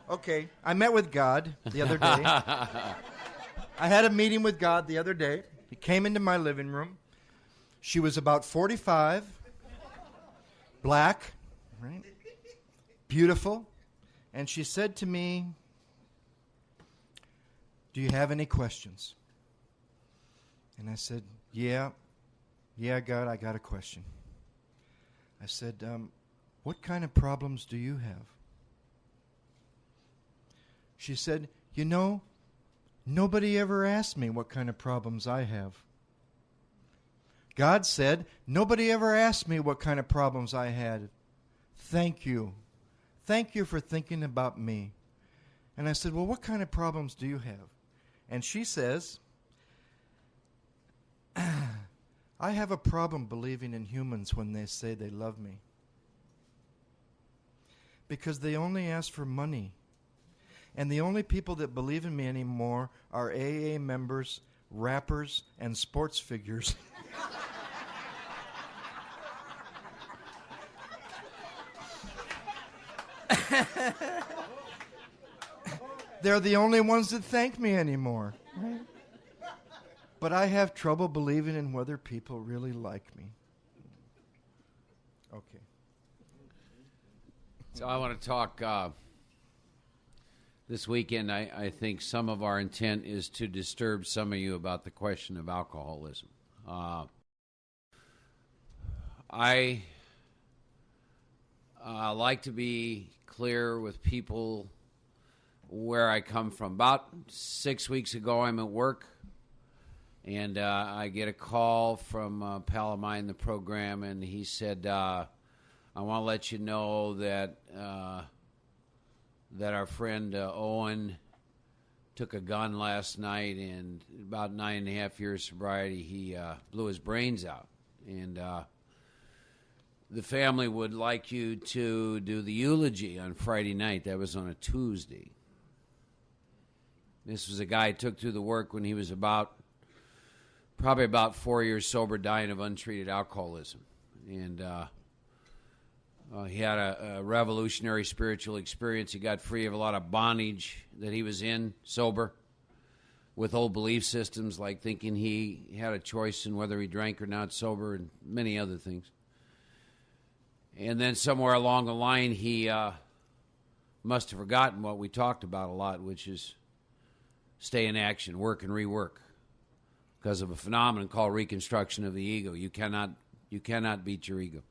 Okay, I met with God the other day. I had a meeting with God the other day. He came into my living room. She was about 45, black, right? Beautiful. And she said to me, "Do you have any questions?" And I said, Yeah, God, I got a question. I said, what kind of problems do you have? She said, nobody ever asked me what kind of problems I have. God said, nobody ever asked me what kind of problems I had. Thank you. Thank you for thinking about me. And I said, well, what kind of problems do you have? And she says, I have a problem believing in humans when they say they love me. Because they only ask for money. And the only people that believe in me anymore are AA members, rappers, and sports figures. They're the only ones that thank me anymore. Right? But I have trouble believing in whether people really like me. Okay. So I want to talk this weekend. I think some of our intent is to disturb some of you about the question of alcoholism. I like to be clear with people where I come from. About 6 weeks ago, I'm at work, and I get a call from a pal of mine in the program, and he said, I want to let you know that that our friend Owen took a gun last night, and about 9.5 years sobriety, he blew his brains out. And the family would like you to do the eulogy on Friday night. That was on a Tuesday. This was a guy I took through the work when he was probably about 4 years sober, dying of untreated alcoholism. And he had a revolutionary spiritual experience. He got free of a lot of bondage that he was in, sober, with old belief systems like thinking he had a choice in whether he drank or not sober, and many other things. And then somewhere along the line, he must have forgotten what we talked about a lot, which is stay in action, work and rework, because of a phenomenon called reconstruction of the ego. You cannot beat your ego.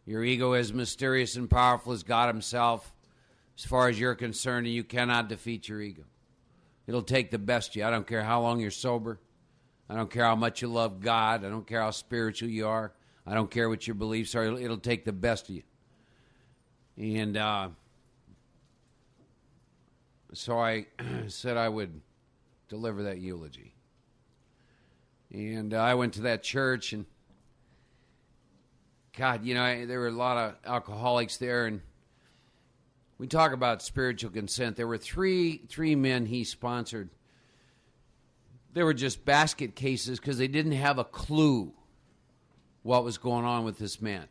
Your ego is mysterious and powerful as God himself, as far as you're concerned, and you cannot defeat your ego. It'll take the best of you. I don't care how long you're sober. I don't care how much you love God. I don't care how spiritual you are. I don't care what your beliefs are. It'll take the best of you. And so I said I would deliver that eulogy. And I went to that church, and God, there were a lot of alcoholics there, and we talk about spiritual consent. There were three men he sponsored. They were just basket cases because they didn't have a clue what was going on with this man,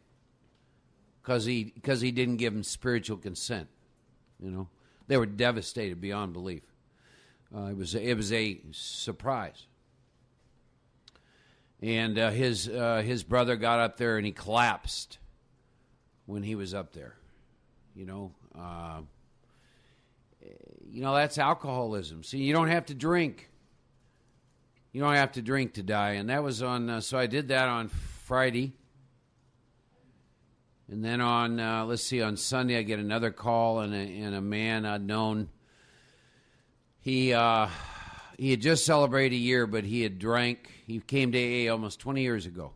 because he didn't give them spiritual consent. They were devastated beyond belief. It was a surprise. And his brother got up there and he collapsed when he was up there. That's alcoholism. See, you don't have to drink. You don't have to drink to die. And that was on. So I did that on Friday. And then on Sunday I get another call, and a man I'd known. He had just celebrated a year, but he had drank. He came to AA almost 20 years ago.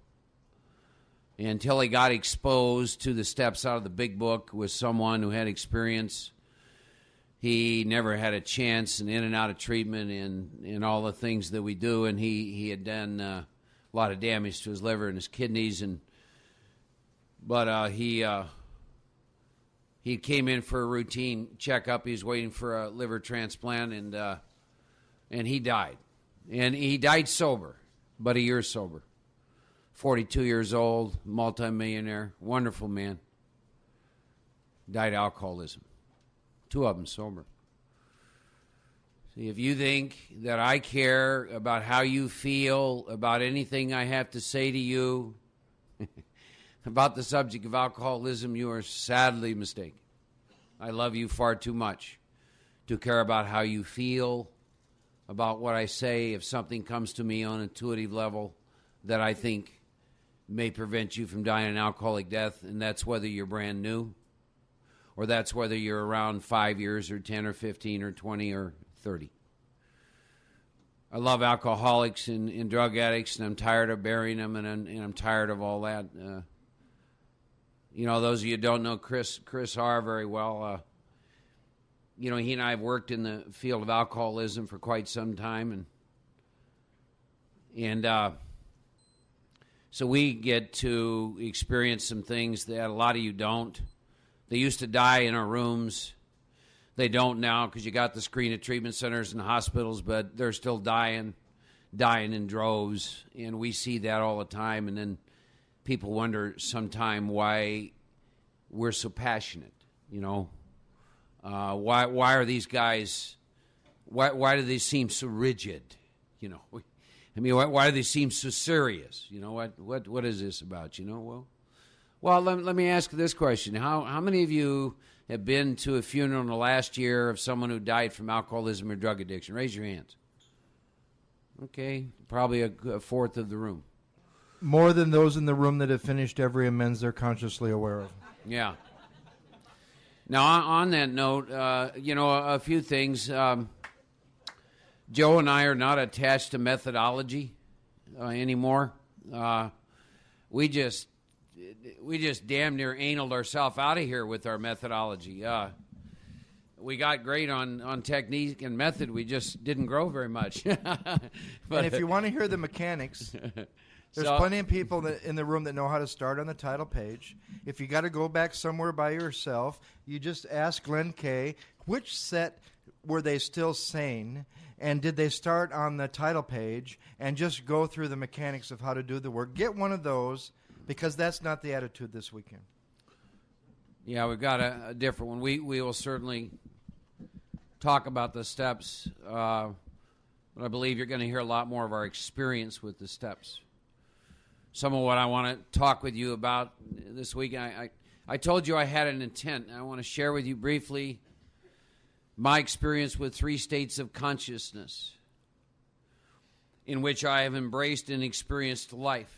Until he got exposed to the steps out of the big book with someone who had experience, he never had a chance, and in and out of treatment and all the things that we do. And he had done a lot of damage to his liver and his kidneys. But he came in for a routine checkup. He was waiting for a liver transplant, and he died. And he died sober, but a year sober. 42 years old, multimillionaire, wonderful man. Died of alcoholism. 2 of them sober. See, if you think that I care about how you feel about anything I have to say to you about the subject of alcoholism, you are sadly mistaken. I love you far too much to care about how you feel about what I say if something comes to me on an intuitive level that I think may prevent you from dying an alcoholic death, and that's whether you're brand new or that's whether you're around 5 years or 10 or 15 or 20 or 30. I love alcoholics and drug addicts, and I'm tired of burying them, and I'm tired of all that. Those of you who don't know Chris Harr very well, he and I have worked in the field of alcoholism for quite some time, and so we get to experience some things that a lot of you don't. They used to die in our rooms. They don't now because you got the screen at treatment centers and hospitals, but they're still dying in droves, and we see that all the time. And then people wonder sometime why we're so passionate. Why are these guys? Why do they seem so rigid? Why do they seem so serious? What is this about? Well, let me ask this question: How many of you have been to a funeral in the last year of someone who died from alcoholism or drug addiction? Raise your hands. Okay, probably a fourth of the room. More than those in the room that have finished every amends they're consciously aware of. Yeah. Now, on that note, a few things. Joe and I are not attached to methodology anymore. We just damn near analed ourselves out of here with our methodology. We got great on technique and method. We just didn't grow very much. But and if you want to hear the mechanics, there's plenty of people in the room that know how to start on the title page. If you got to go back somewhere by yourself, you just ask Glenn Kay, which set were they still sane, and did they start on the title page, and just go through the mechanics of how to do the work. Get one of those, because that's not the attitude this weekend. Yeah, we've got a different one. We will certainly talk about the steps, but I believe you're going to hear a lot more of our experience with the steps. Some of what I want to talk with you about this week, I told you I had an intent. I want to share with you briefly my experience with 3 states of consciousness in which I have embraced and experienced life.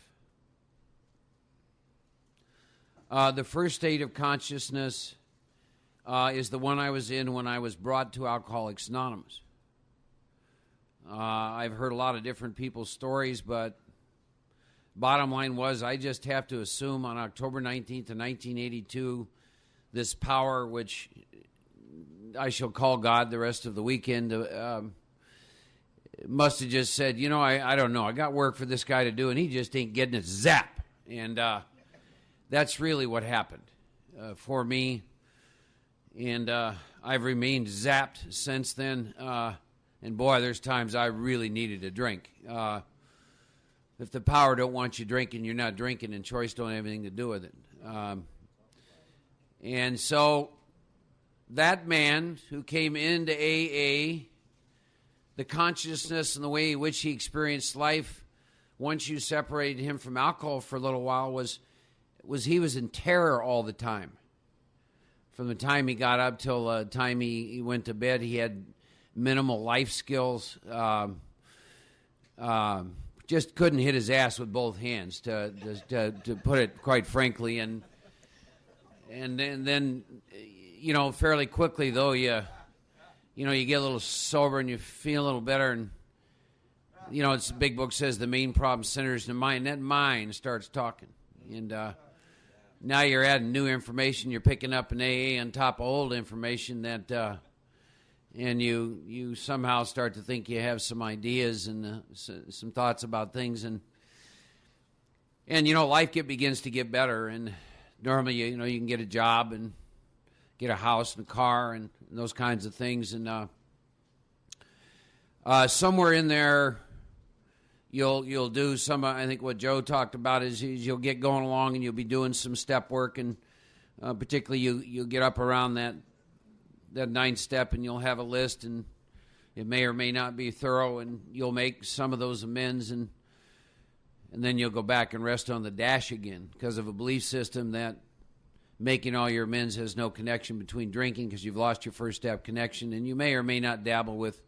The first state of consciousness is the one I was in when I was brought to Alcoholics Anonymous. I've heard a lot of different people's stories, but bottom line was I just have to assume on October 19th of 1982, this power, which I shall call God the rest of the weekend, must have just said, I don't know. I got work for this guy to do, and he just ain't getting it. Zap! And that's really what happened for me. And I've remained zapped since then. And boy, there's times I really needed a drink. If the power don't want you drinking, you're not drinking, and choice don't have anything to do with it. And so that man who came into AA, the consciousness and the way in which he experienced life, once you separated him from alcohol for a little while, was he was in terror all the time. From the time he got up till the time he went to bed, he had minimal life skills. Just couldn't hit his ass with both hands, to put it quite frankly. And then fairly quickly though, you get a little sober and you feel a little better, and it's the big book says the main problem centers in the mind. That mind starts talking, and now you're adding new information you're picking up in AA on top of old information that and you somehow start to think you have some ideas and some thoughts about things, and life begins to get better, and normally you can get a job and get a house and a car and those kinds of things, and somewhere in there you'll do some. I think what Joe talked about is you'll get going along and you'll be doing some step work, and particularly you'll get up around that ninth step, and you'll have a list, and it may or may not be thorough, and you'll make some of those amends, and then you'll go back and rest on the dash again because of a belief system that making all your amends has no connection between drinking because you've lost your first step connection, and you may or may not dabble with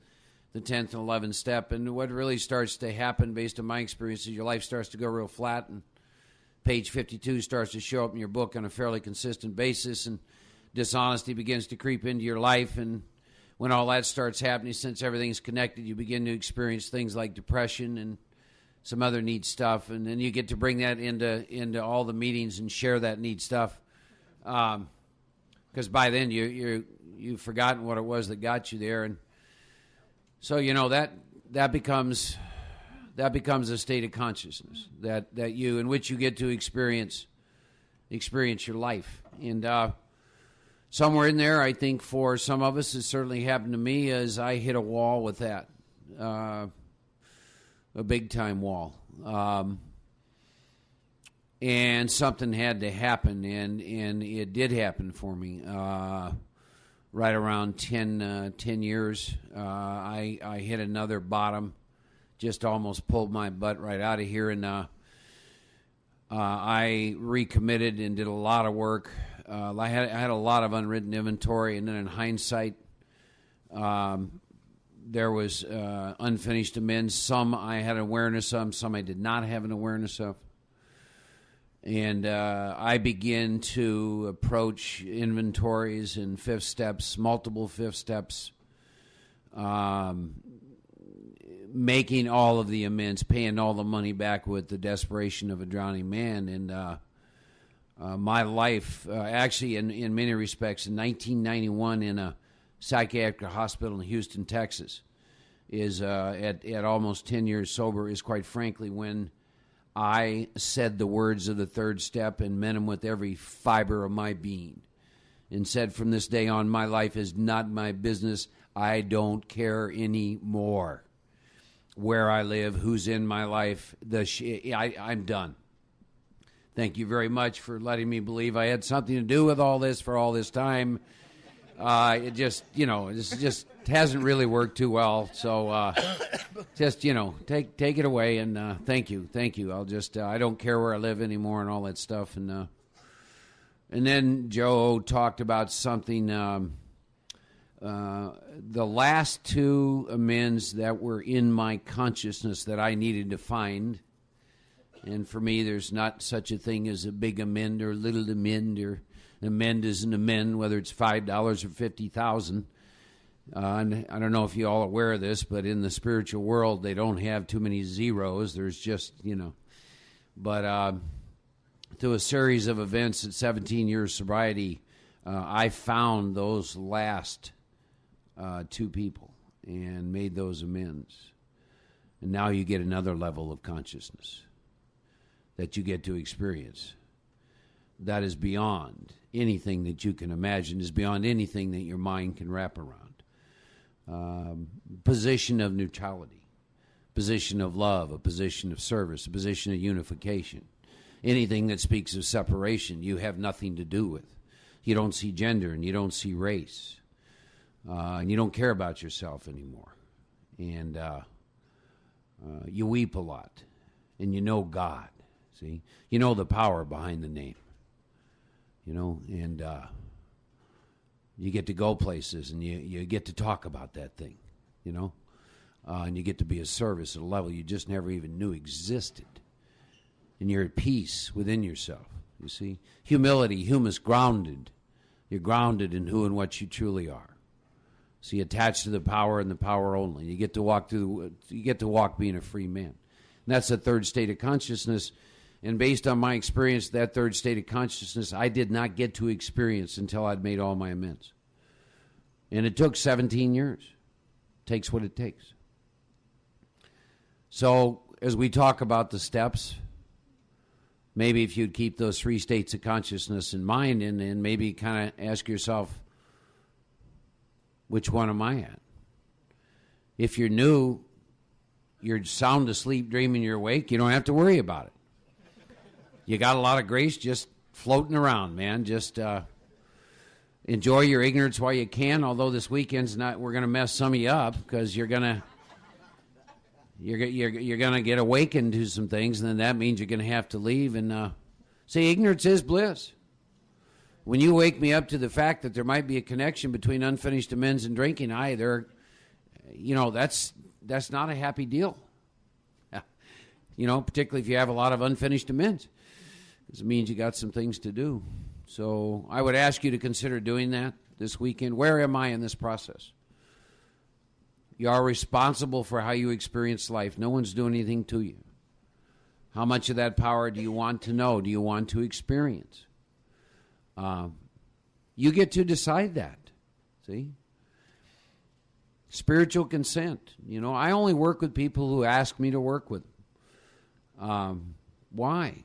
the 10th and 11th step. And what really starts to happen, based on my experience, is your life starts to go real flat, and page 52 starts to show up in your book on a fairly consistent basis, and dishonesty begins to creep into your life. And when all that starts happening, since everything's connected, you begin to experience things like depression and some other neat stuff, and then you get to bring that into all the meetings and share that neat stuff, because by then you've forgotten what it was that got you there. And so that becomes a state of consciousness that you, in which you get to experience your life. And somewhere in there, I think for some of us, it certainly happened to me, as I hit a wall with that, a big time wall, and something had to happen, and it did happen for me. Right around 10 years, I hit another bottom, just almost pulled my butt right out of here, and I recommitted and did a lot of work. I had a lot of unwritten inventory, and then in hindsight, there was unfinished amends. Some I had awareness of, some I did not have an awareness of. And I begin to approach inventories and fifth steps, multiple fifth steps, making all of the amends, paying all the money back with the desperation of a drowning man. And my life, actually, in many respects, in 1991 in a psychiatric hospital in Houston, Texas, is at almost 10 years sober, is quite frankly when I said the words of the third step and meant them with every fiber of my being, and said, from this day on, my life is not my business. I don't care anymore where I live, who's in my life. I'm done. Thank you very much for letting me believe I had something to do with all this for all this time. It just hasn't really worked too well. So take it away, and thank you. I don't care where I live anymore and all that stuff. And then Joe talked about something. The last two amends that were in my consciousness that I needed to find. And for me, there's not such a thing as a big amend or little amend, or an amend is an amend, whether it's $5 or $50,000. And I don't know if you all are aware of this, but in the spiritual world, they don't have too many zeros. There's just, But through a series of events at 17 years sobriety, I found those last two people and made those amends. And now you get another level of consciousness that you get to experience. That is beyond anything that you can imagine, is beyond anything that your mind can wrap around. Position of neutrality, position of love, a position of service, a position of unification. Anything that speaks of separation, you have nothing to do with. You don't see gender, and you don't see race, and you don't care about yourself anymore. And you weep a lot, and you know God. See, you know the power behind the name. And you get to go places, and you get to talk about that thing, and you get to be of service at a level you just never even knew existed. And you're at peace within yourself, you see. Humility, humus, grounded. You're grounded in who and what you truly are. See, attached to the power and the power only. You get to walk being a free man. And that's the third state of consciousness. And based on my experience, that third state of consciousness, I did not get to experience until I'd made all my amends. And it took 17 years. It takes what it takes. So as we talk about the steps, maybe if you'd keep those three states of consciousness in mind, and maybe kind of ask yourself, which one am I at? If you're new, you're sound asleep, dreaming you're awake, you don't have to worry about it. You got a lot of grace just floating around, man. Just enjoy your ignorance while you can, although this weekend's not, we're going to mess some of you up because you're going to get awakened to some things, and then that means you're going to have to leave. And see, ignorance is bliss. When you wake me up to the fact that there might be a connection between unfinished amends and drinking, that's not a happy deal. Particularly if you have a lot of unfinished amends, because it means you got some things to do. So I would ask you to consider doing that this weekend. Where am I in this process? You are responsible for how you experience life. No one's doing anything to you. How much of that power do you want to know? Do you want to experience? You get to decide that. See? Spiritual consent. I only work with people who ask me to work with them. Why?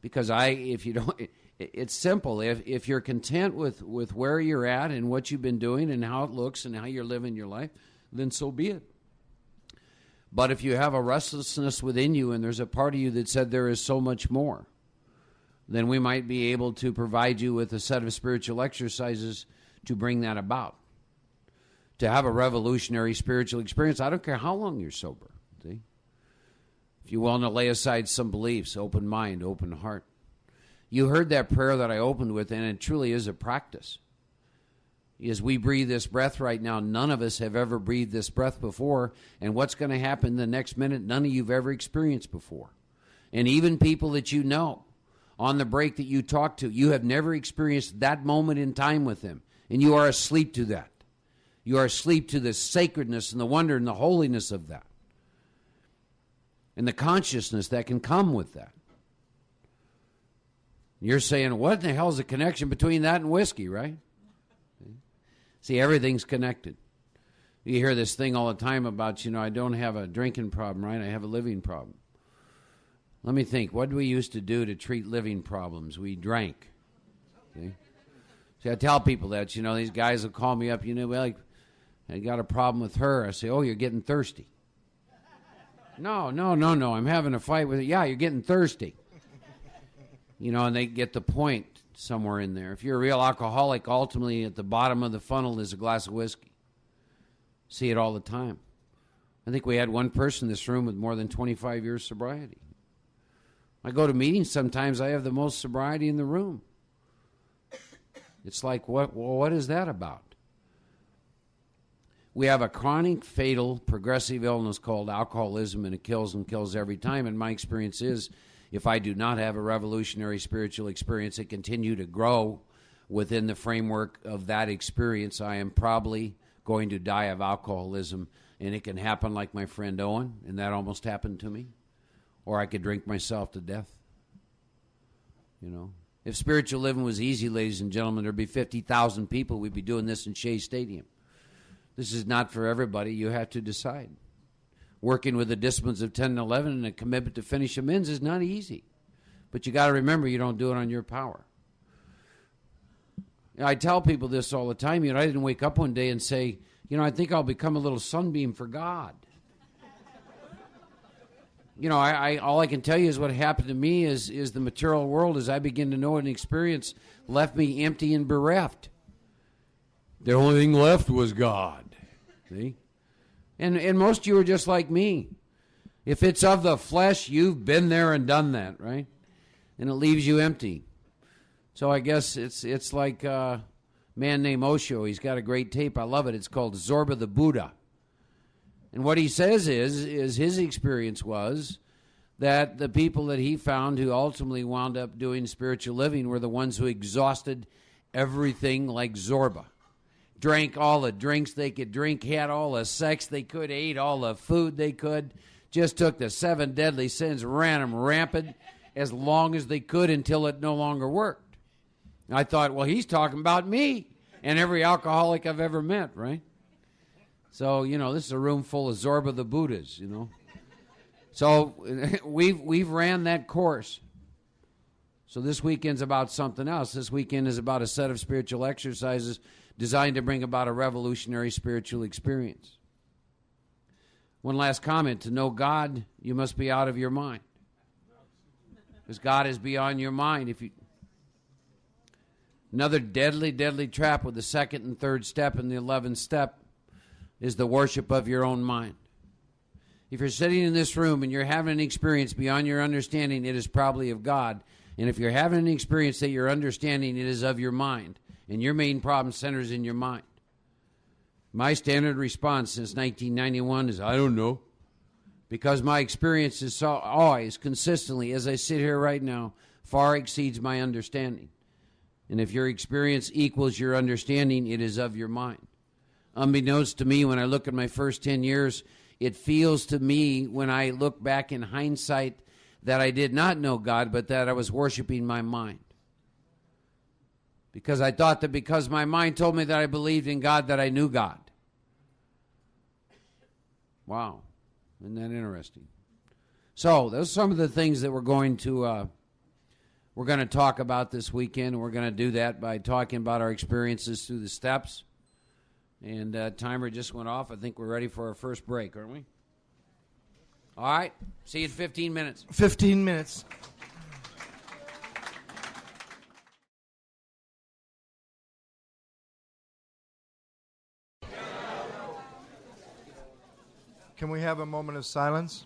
Because it's simple. If you're content with where you're at and what you've been doing and how it looks and how you're living your life, then so be it. But if you have a restlessness within you and there's a part of you that said there is so much more, then we might be able to provide you with a set of spiritual exercises to bring that about. To have a revolutionary spiritual experience, I don't care how long you're sober. See? If you're willing to lay aside some beliefs, open mind, open heart. You heard that prayer that I opened with, and it truly is a practice. As we breathe this breath right now, none of us have ever breathed this breath before, and what's going to happen the next minute, none of you have ever experienced before. And even people that you know, on the break that you talk to, you have never experienced that moment in time with them, and you are asleep to that. You are asleep to the sacredness and the wonder and the holiness of that, and the consciousness that can come with that. You're saying, what in the hell is the connection between that and whiskey, right? See, everything's connected. You hear this thing all the time about, I don't have a drinking problem, right? I have a living problem. Let me think. What did we used to do to treat living problems? We drank. See, I tell people that, these guys will call me up, well, I got a problem with her. I say, oh, you're getting thirsty. No, I'm having a fight with her. Yeah, you're getting thirsty. And they get the point somewhere in there. If you're a real alcoholic, ultimately at the bottom of the funnel is a glass of whiskey. See it all the time. I think we had one person in this room with more than 25 years sobriety. I go to meetings sometimes, I have the most sobriety in the room. It's like, what is that about? We have a chronic, fatal, progressive illness called alcoholism, and it kills and kills every time. And my experience is, if I do not have a revolutionary spiritual experience and continue to grow within the framework of that experience, I am probably going to die of alcoholism. And it can happen like my friend Owen, and that almost happened to me. Or I could drink myself to death. If spiritual living was easy, ladies and gentlemen, there'd be 50,000 people. We'd be doing this in Shea Stadium. This is not for everybody. You have to decide. Working with the disciplines of 10 and 11 and a commitment to finish amends is not easy. But you got to remember, you don't do it on your power. I tell people this all the time. I didn't wake up one day and say, I think I'll become a little sunbeam for God. All I can tell you is what happened to me is the material world, as I begin to know it and experience, left me empty and bereft. The only thing left was God. See? And most of you are just like me. If it's of the flesh, you've been there and done that, right? And it leaves you empty. So I guess it's like a man named Osho. He's got a great tape. I love it. It's called Zorba the Buddha. And what he says is his experience was that the people that he found who ultimately wound up doing spiritual living were the ones who exhausted everything like Zorba. Drank all the drinks they could drink, had all the sex they could, ate all the food they could, just took the 7 deadly sins, ran them rampant as long as they could until it no longer worked. I thought, well, he's talking about me and every alcoholic I've ever met, right? So, this is a room full of Zorba the Buddhas, So we've ran that course. So this weekend's about something else. This weekend is about a set of spiritual exercises designed to bring about a revolutionary spiritual experience. One last comment. To know God, you must be out of your mind. Because God is beyond your mind. Another deadly, deadly trap with the second and third step and the 11th step is the worship of your own mind. If you're sitting in this room and you're having an experience beyond your understanding, it is probably of God. And if you're having an experience that you're understanding, it is of your mind. And your main problem centers in your mind. My standard response since 1991 is, I don't know. Because my experience is so always, consistently, as I sit here right now, far exceeds my understanding. And if your experience equals your understanding, it is of your mind. Unbeknownst to me, when I look at my first 10 years, it feels to me, when I look back in hindsight, that I did not know God, but that I was worshiping my mind. Because I thought that because my mind told me that I believed in God, that I knew God. Wow. Isn't that interesting? So, those are some of the things that we're going to talk about this weekend. We're going to do that by talking about our experiences through the steps. And timer just went off. I think we're ready for our first break, aren't we? All right. See you in 15 minutes. 15 minutes. Can we have a moment of silence?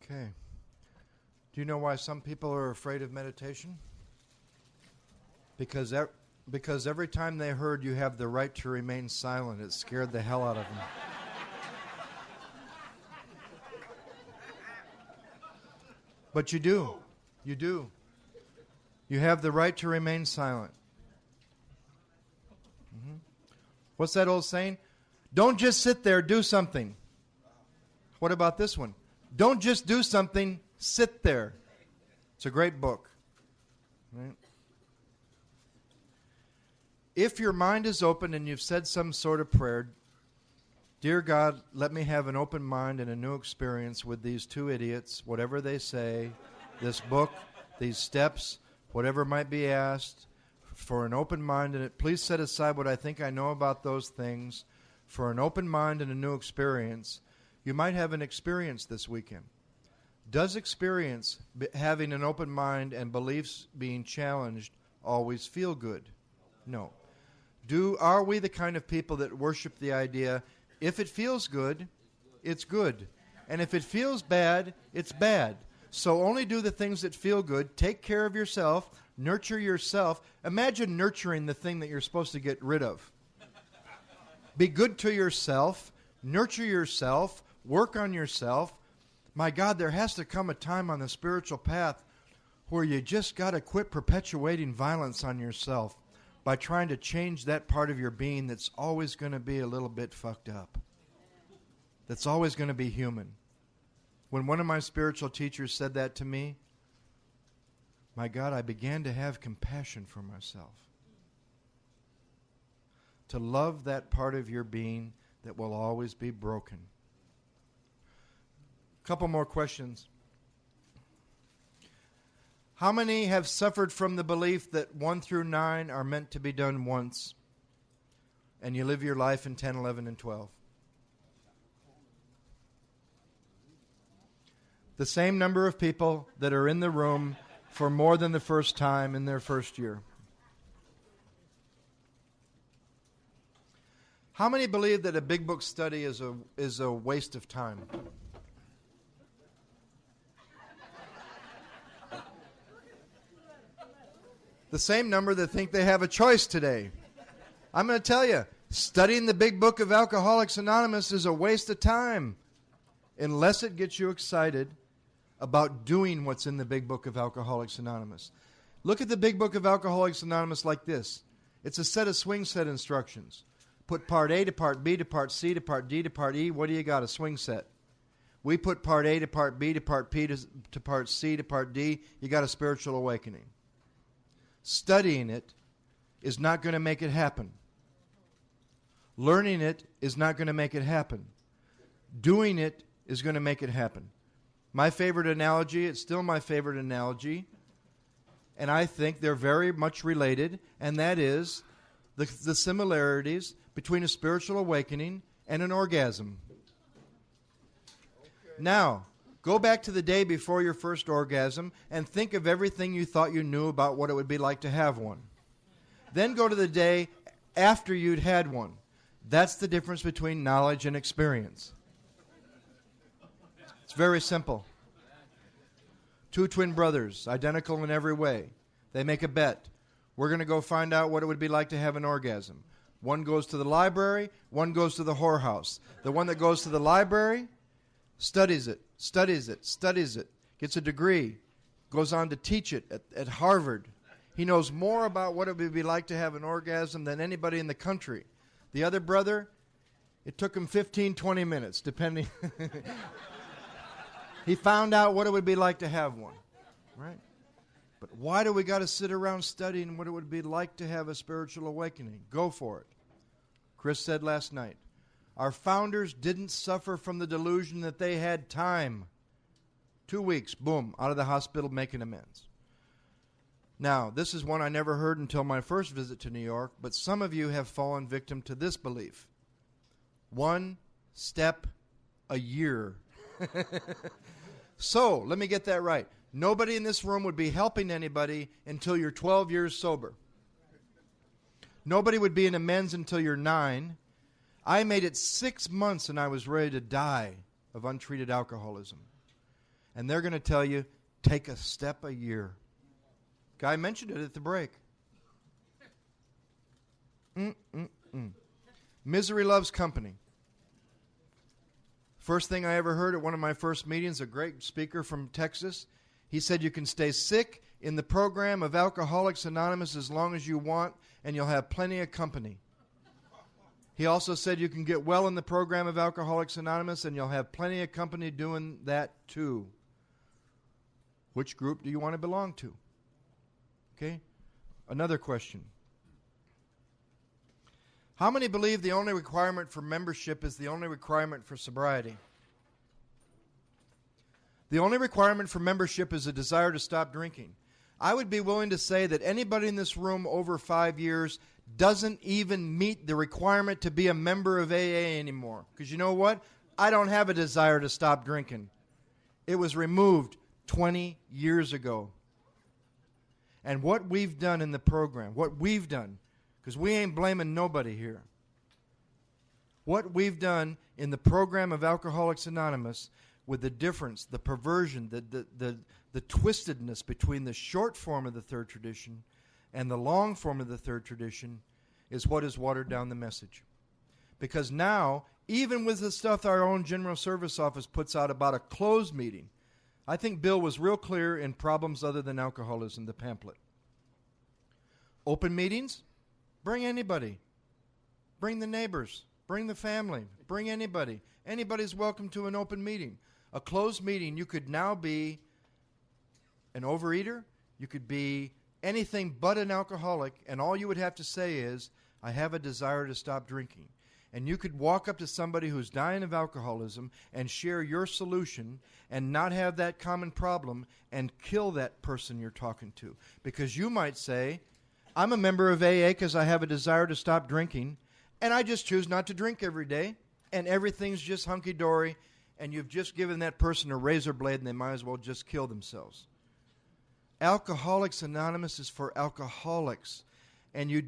Okay. Do you know why some people are afraid of meditation? Because every time they heard you have the right to remain silent, it scared the hell out of them. But you do. You do. You have the right to remain silent. Mm-hmm. What's that old saying? Don't just sit there, do something. What about this one? Don't just do something, sit there. It's a great book. Right? If your mind is open and you've said some sort of prayer, dear God, let me have an open mind and a new experience with these two idiots, whatever they say, this book, these steps, whatever might be asked, for an open mind, and please set aside what I think I know about those things, for an open mind and a new experience. You might have an experience this weekend. Does experience, having an open mind and beliefs being challenged, always feel good? No. Are we the kind of people that worship the idea, if it feels good, it's good. And if it feels bad, it's bad. So only do the things that feel good. Take care of yourself. Nurture yourself. Imagine nurturing the thing that you're supposed to get rid of. Be good to yourself. Nurture yourself. Work on yourself. My God, there has to come a time on the spiritual path where you just got to quit perpetuating violence on yourself by trying to change that part of your being that's always going to be a little bit fucked up. That's always going to be human. When one of my spiritual teachers said that to me, my God, I began to have compassion for myself. To love that part of your being that will always be broken. A couple more questions. How many have suffered from the belief that 1 through 9 are meant to be done once, and you live your life in 10, 11, and 12? The same number of people that are in the room for more than the first time in their first year. How many believe that a big book study is a waste of time? The same number that think they have a choice today. I'm going to tell you, studying the big book of Alcoholics Anonymous is a waste of time unless it gets you excited about doing what's in the big book of Alcoholics Anonymous. Look at the big book of Alcoholics Anonymous like this. It's a set of swing set instructions. Put part A to part B to part C to part D to part E. What do you got? A swing set. We put part A to part B to part P to part C to part D. You got a spiritual awakening. Studying it is not going to make it happen. Learning it is not going to make it happen. Doing it is going to make it happen. My favorite analogy, it's still my favorite analogy, and I think they're very much related, and that is the similarities between a spiritual awakening and an orgasm. Okay. Now, go back to the day before your first orgasm and think of everything you thought you knew about what it would be like to have one. Then go to the day after you'd had one. That's the difference between knowledge and experience. It's very simple. Two twin brothers, identical in every way. They make a bet. We're going to go find out what it would be like to have an orgasm. One goes to the library, one goes to the whorehouse. The one that goes to the library studies it, gets a degree, goes on to teach it at Harvard. He knows more about what it would be like to have an orgasm than anybody in the country. The other brother, it took him 15, 20 minutes, depending. He found out what it would be like to have one, right? But why do we got to sit around studying what it would be like to have a spiritual awakening? Go for it. Chris said last night, our founders didn't suffer from the delusion that they had time. 2 weeks, boom, out of the hospital making amends. Now, this is one I never heard until my first visit to New York, but some of you have fallen victim to this belief. 1 step a year. So, let me get that right. Nobody in this room would be helping anybody until you're 12 years sober. Nobody would be in amends until you're 9. I made it 6 months and I was ready to die of untreated alcoholism. And they're going to tell you, take a step a year. Guy mentioned it at the break. Misery loves company. First thing I ever heard at one of my first meetings, a great speaker from Texas, he said you can stay sick in the program of Alcoholics Anonymous as long as you want, and you'll have plenty of company. He also said you can get well in the program of Alcoholics Anonymous, and you'll have plenty of company doing that too. Which group do you want to belong to? Okay? Another question. How many believe the only requirement for membership is the only requirement for sobriety? The only requirement for membership is a desire to stop drinking. I would be willing to say that anybody in this room over 5 years doesn't even meet the requirement to be a member of AA anymore. Because you know what? I don't have a desire to stop drinking. It was removed 20 years ago. And what we've done in the program, because we ain't blaming nobody here. What we've done in the program of Alcoholics Anonymous with the difference, the perversion, the twistedness between the short form of the third tradition and the long form of the third tradition is what has watered down the message. Because now, even with the stuff our own General Service Office puts out about a closed meeting, I think Bill was real clear in Problems Other Than Alcoholism, the pamphlet. Open meetings? Bring anybody. Bring the neighbors. Bring the family. Bring anybody. Anybody's welcome to an open meeting. A closed meeting, you could now be an overeater. You could be anything but an alcoholic, and all you would have to say is, I have a desire to stop drinking. And you could walk up to somebody who's dying of alcoholism and share your solution and not have that common problem and kill that person you're talking to. Because you might say, I'm a member of AA because I have a desire to stop drinking, and I just choose not to drink every day, and everything's just hunky-dory, and you've just given that person a razor blade and they might as well just kill themselves. Alcoholics Anonymous is for alcoholics. And you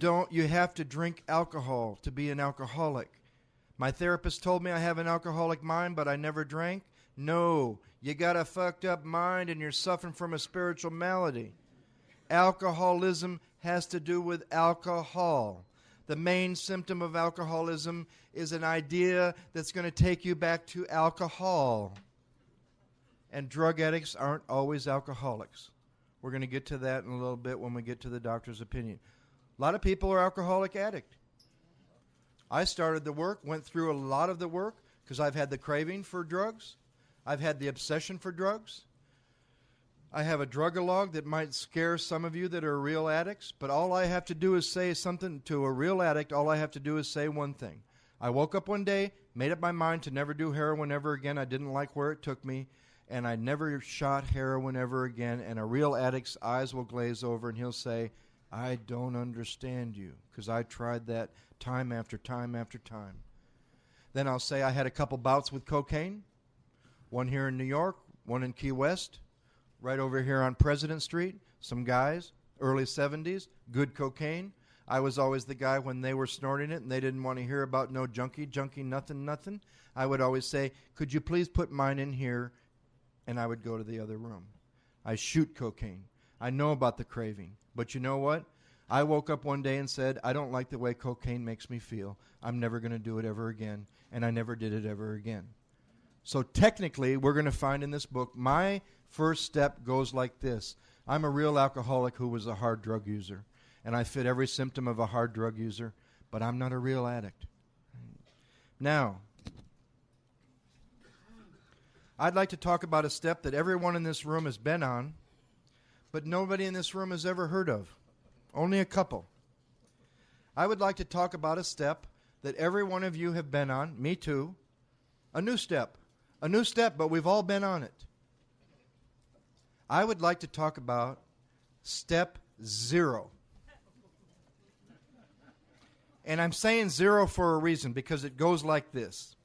have to drink alcohol to be an alcoholic. My therapist told me I have an alcoholic mind, but I never drank. No, you got a fucked up mind and you're suffering from a spiritual malady. Alcoholism has to do with alcohol. The main symptom of alcoholism is an idea that's going to take you back to alcohol. And drug addicts aren't always alcoholics. We're going to get to that in a little bit when we get to the doctor's opinion. A lot of people are alcoholic addict. I started the work, went through a lot of the work, because I've had the craving for drugs. I've had the obsession for drugs. I have a drug-a-log that might scare some of you that are real addicts, but all I have to do is say something to a real addict. All I have to do is say one thing. I woke up one day, made up my mind to never do heroin ever again. I didn't like where it took me, and I never shot heroin ever again. And a real addict's eyes will glaze over, and he'll say, I don't understand you, because I tried that time after time after time. Then I'll say I had a couple bouts with cocaine, one here in New York, one in Key West, right over here on President Street, some guys, early 70s, good cocaine. I was always the guy when they were snorting it and they didn't want to hear about no junkie, nothing. I would always say, could you please put mine in here? And I would go to the other room. I shoot cocaine. I know about the craving. But you know what? I woke up one day and said, I don't like the way cocaine makes me feel. I'm never going to do it ever again. And I never did it ever again. So technically, we're going to find in this book, my first step goes like this. I'm a real alcoholic who was a hard drug user, and I fit every symptom of a hard drug user, but I'm not a real addict. Now, I'd like to talk about a step that everyone in this room has been on, but nobody in this room has ever heard of. Only a couple. I would like to talk about a step that every one of you have been on, me too, a new step. A new step, but we've all been on it. I would like to talk about step 0. And I'm saying 0 for a reason, because it goes like this.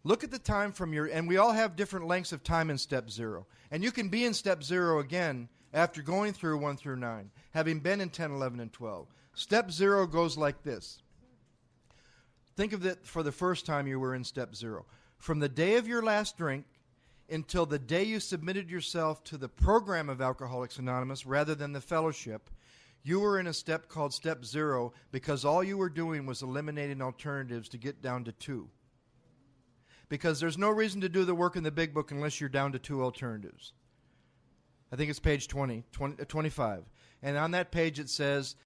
Look at the time from your, and we all have different lengths of time in step 0. And you can be in step 0 again after going through 1 through 9, having been in 10, 11, and 12. Step 0 goes like this. Think of it for the first time you were in step 0. From the day of your last drink until the day you submitted yourself to the program of Alcoholics Anonymous rather than the fellowship, you were in a step called step 0 because all you were doing was eliminating alternatives to get down to 2. Because there's no reason to do the work in the big book unless you're down to 2 alternatives. I think it's page 25. And on that page it says,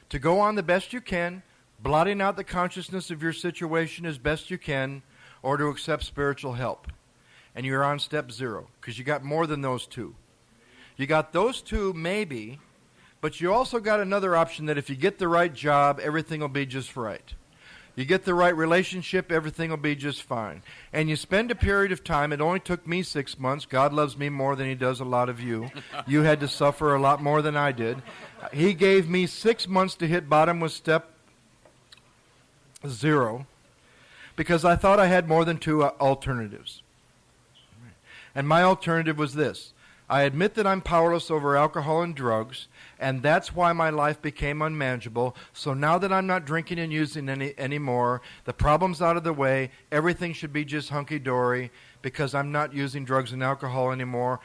to go on the best you can, blotting out the consciousness of your situation as best you can, or to accept spiritual help. And you're on step 0, because you got more than those 2. You got those 2 maybe, but you also got another option that if you get the right job, everything will be just right. You get the right relationship, everything will be just fine. And you spend a period of time, it only took me 6 months. God loves me more than he does a lot of you. You had to suffer a lot more than I did. He gave me 6 months to hit bottom with step 0 because I thought I had more than 2 alternatives. And my alternative was this. I admit that I'm powerless over alcohol and drugs, and that's why my life became unmanageable. So now that I'm not drinking and using anymore, the problem's out of the way, everything should be just hunky-dory because I'm not using drugs and alcohol anymore.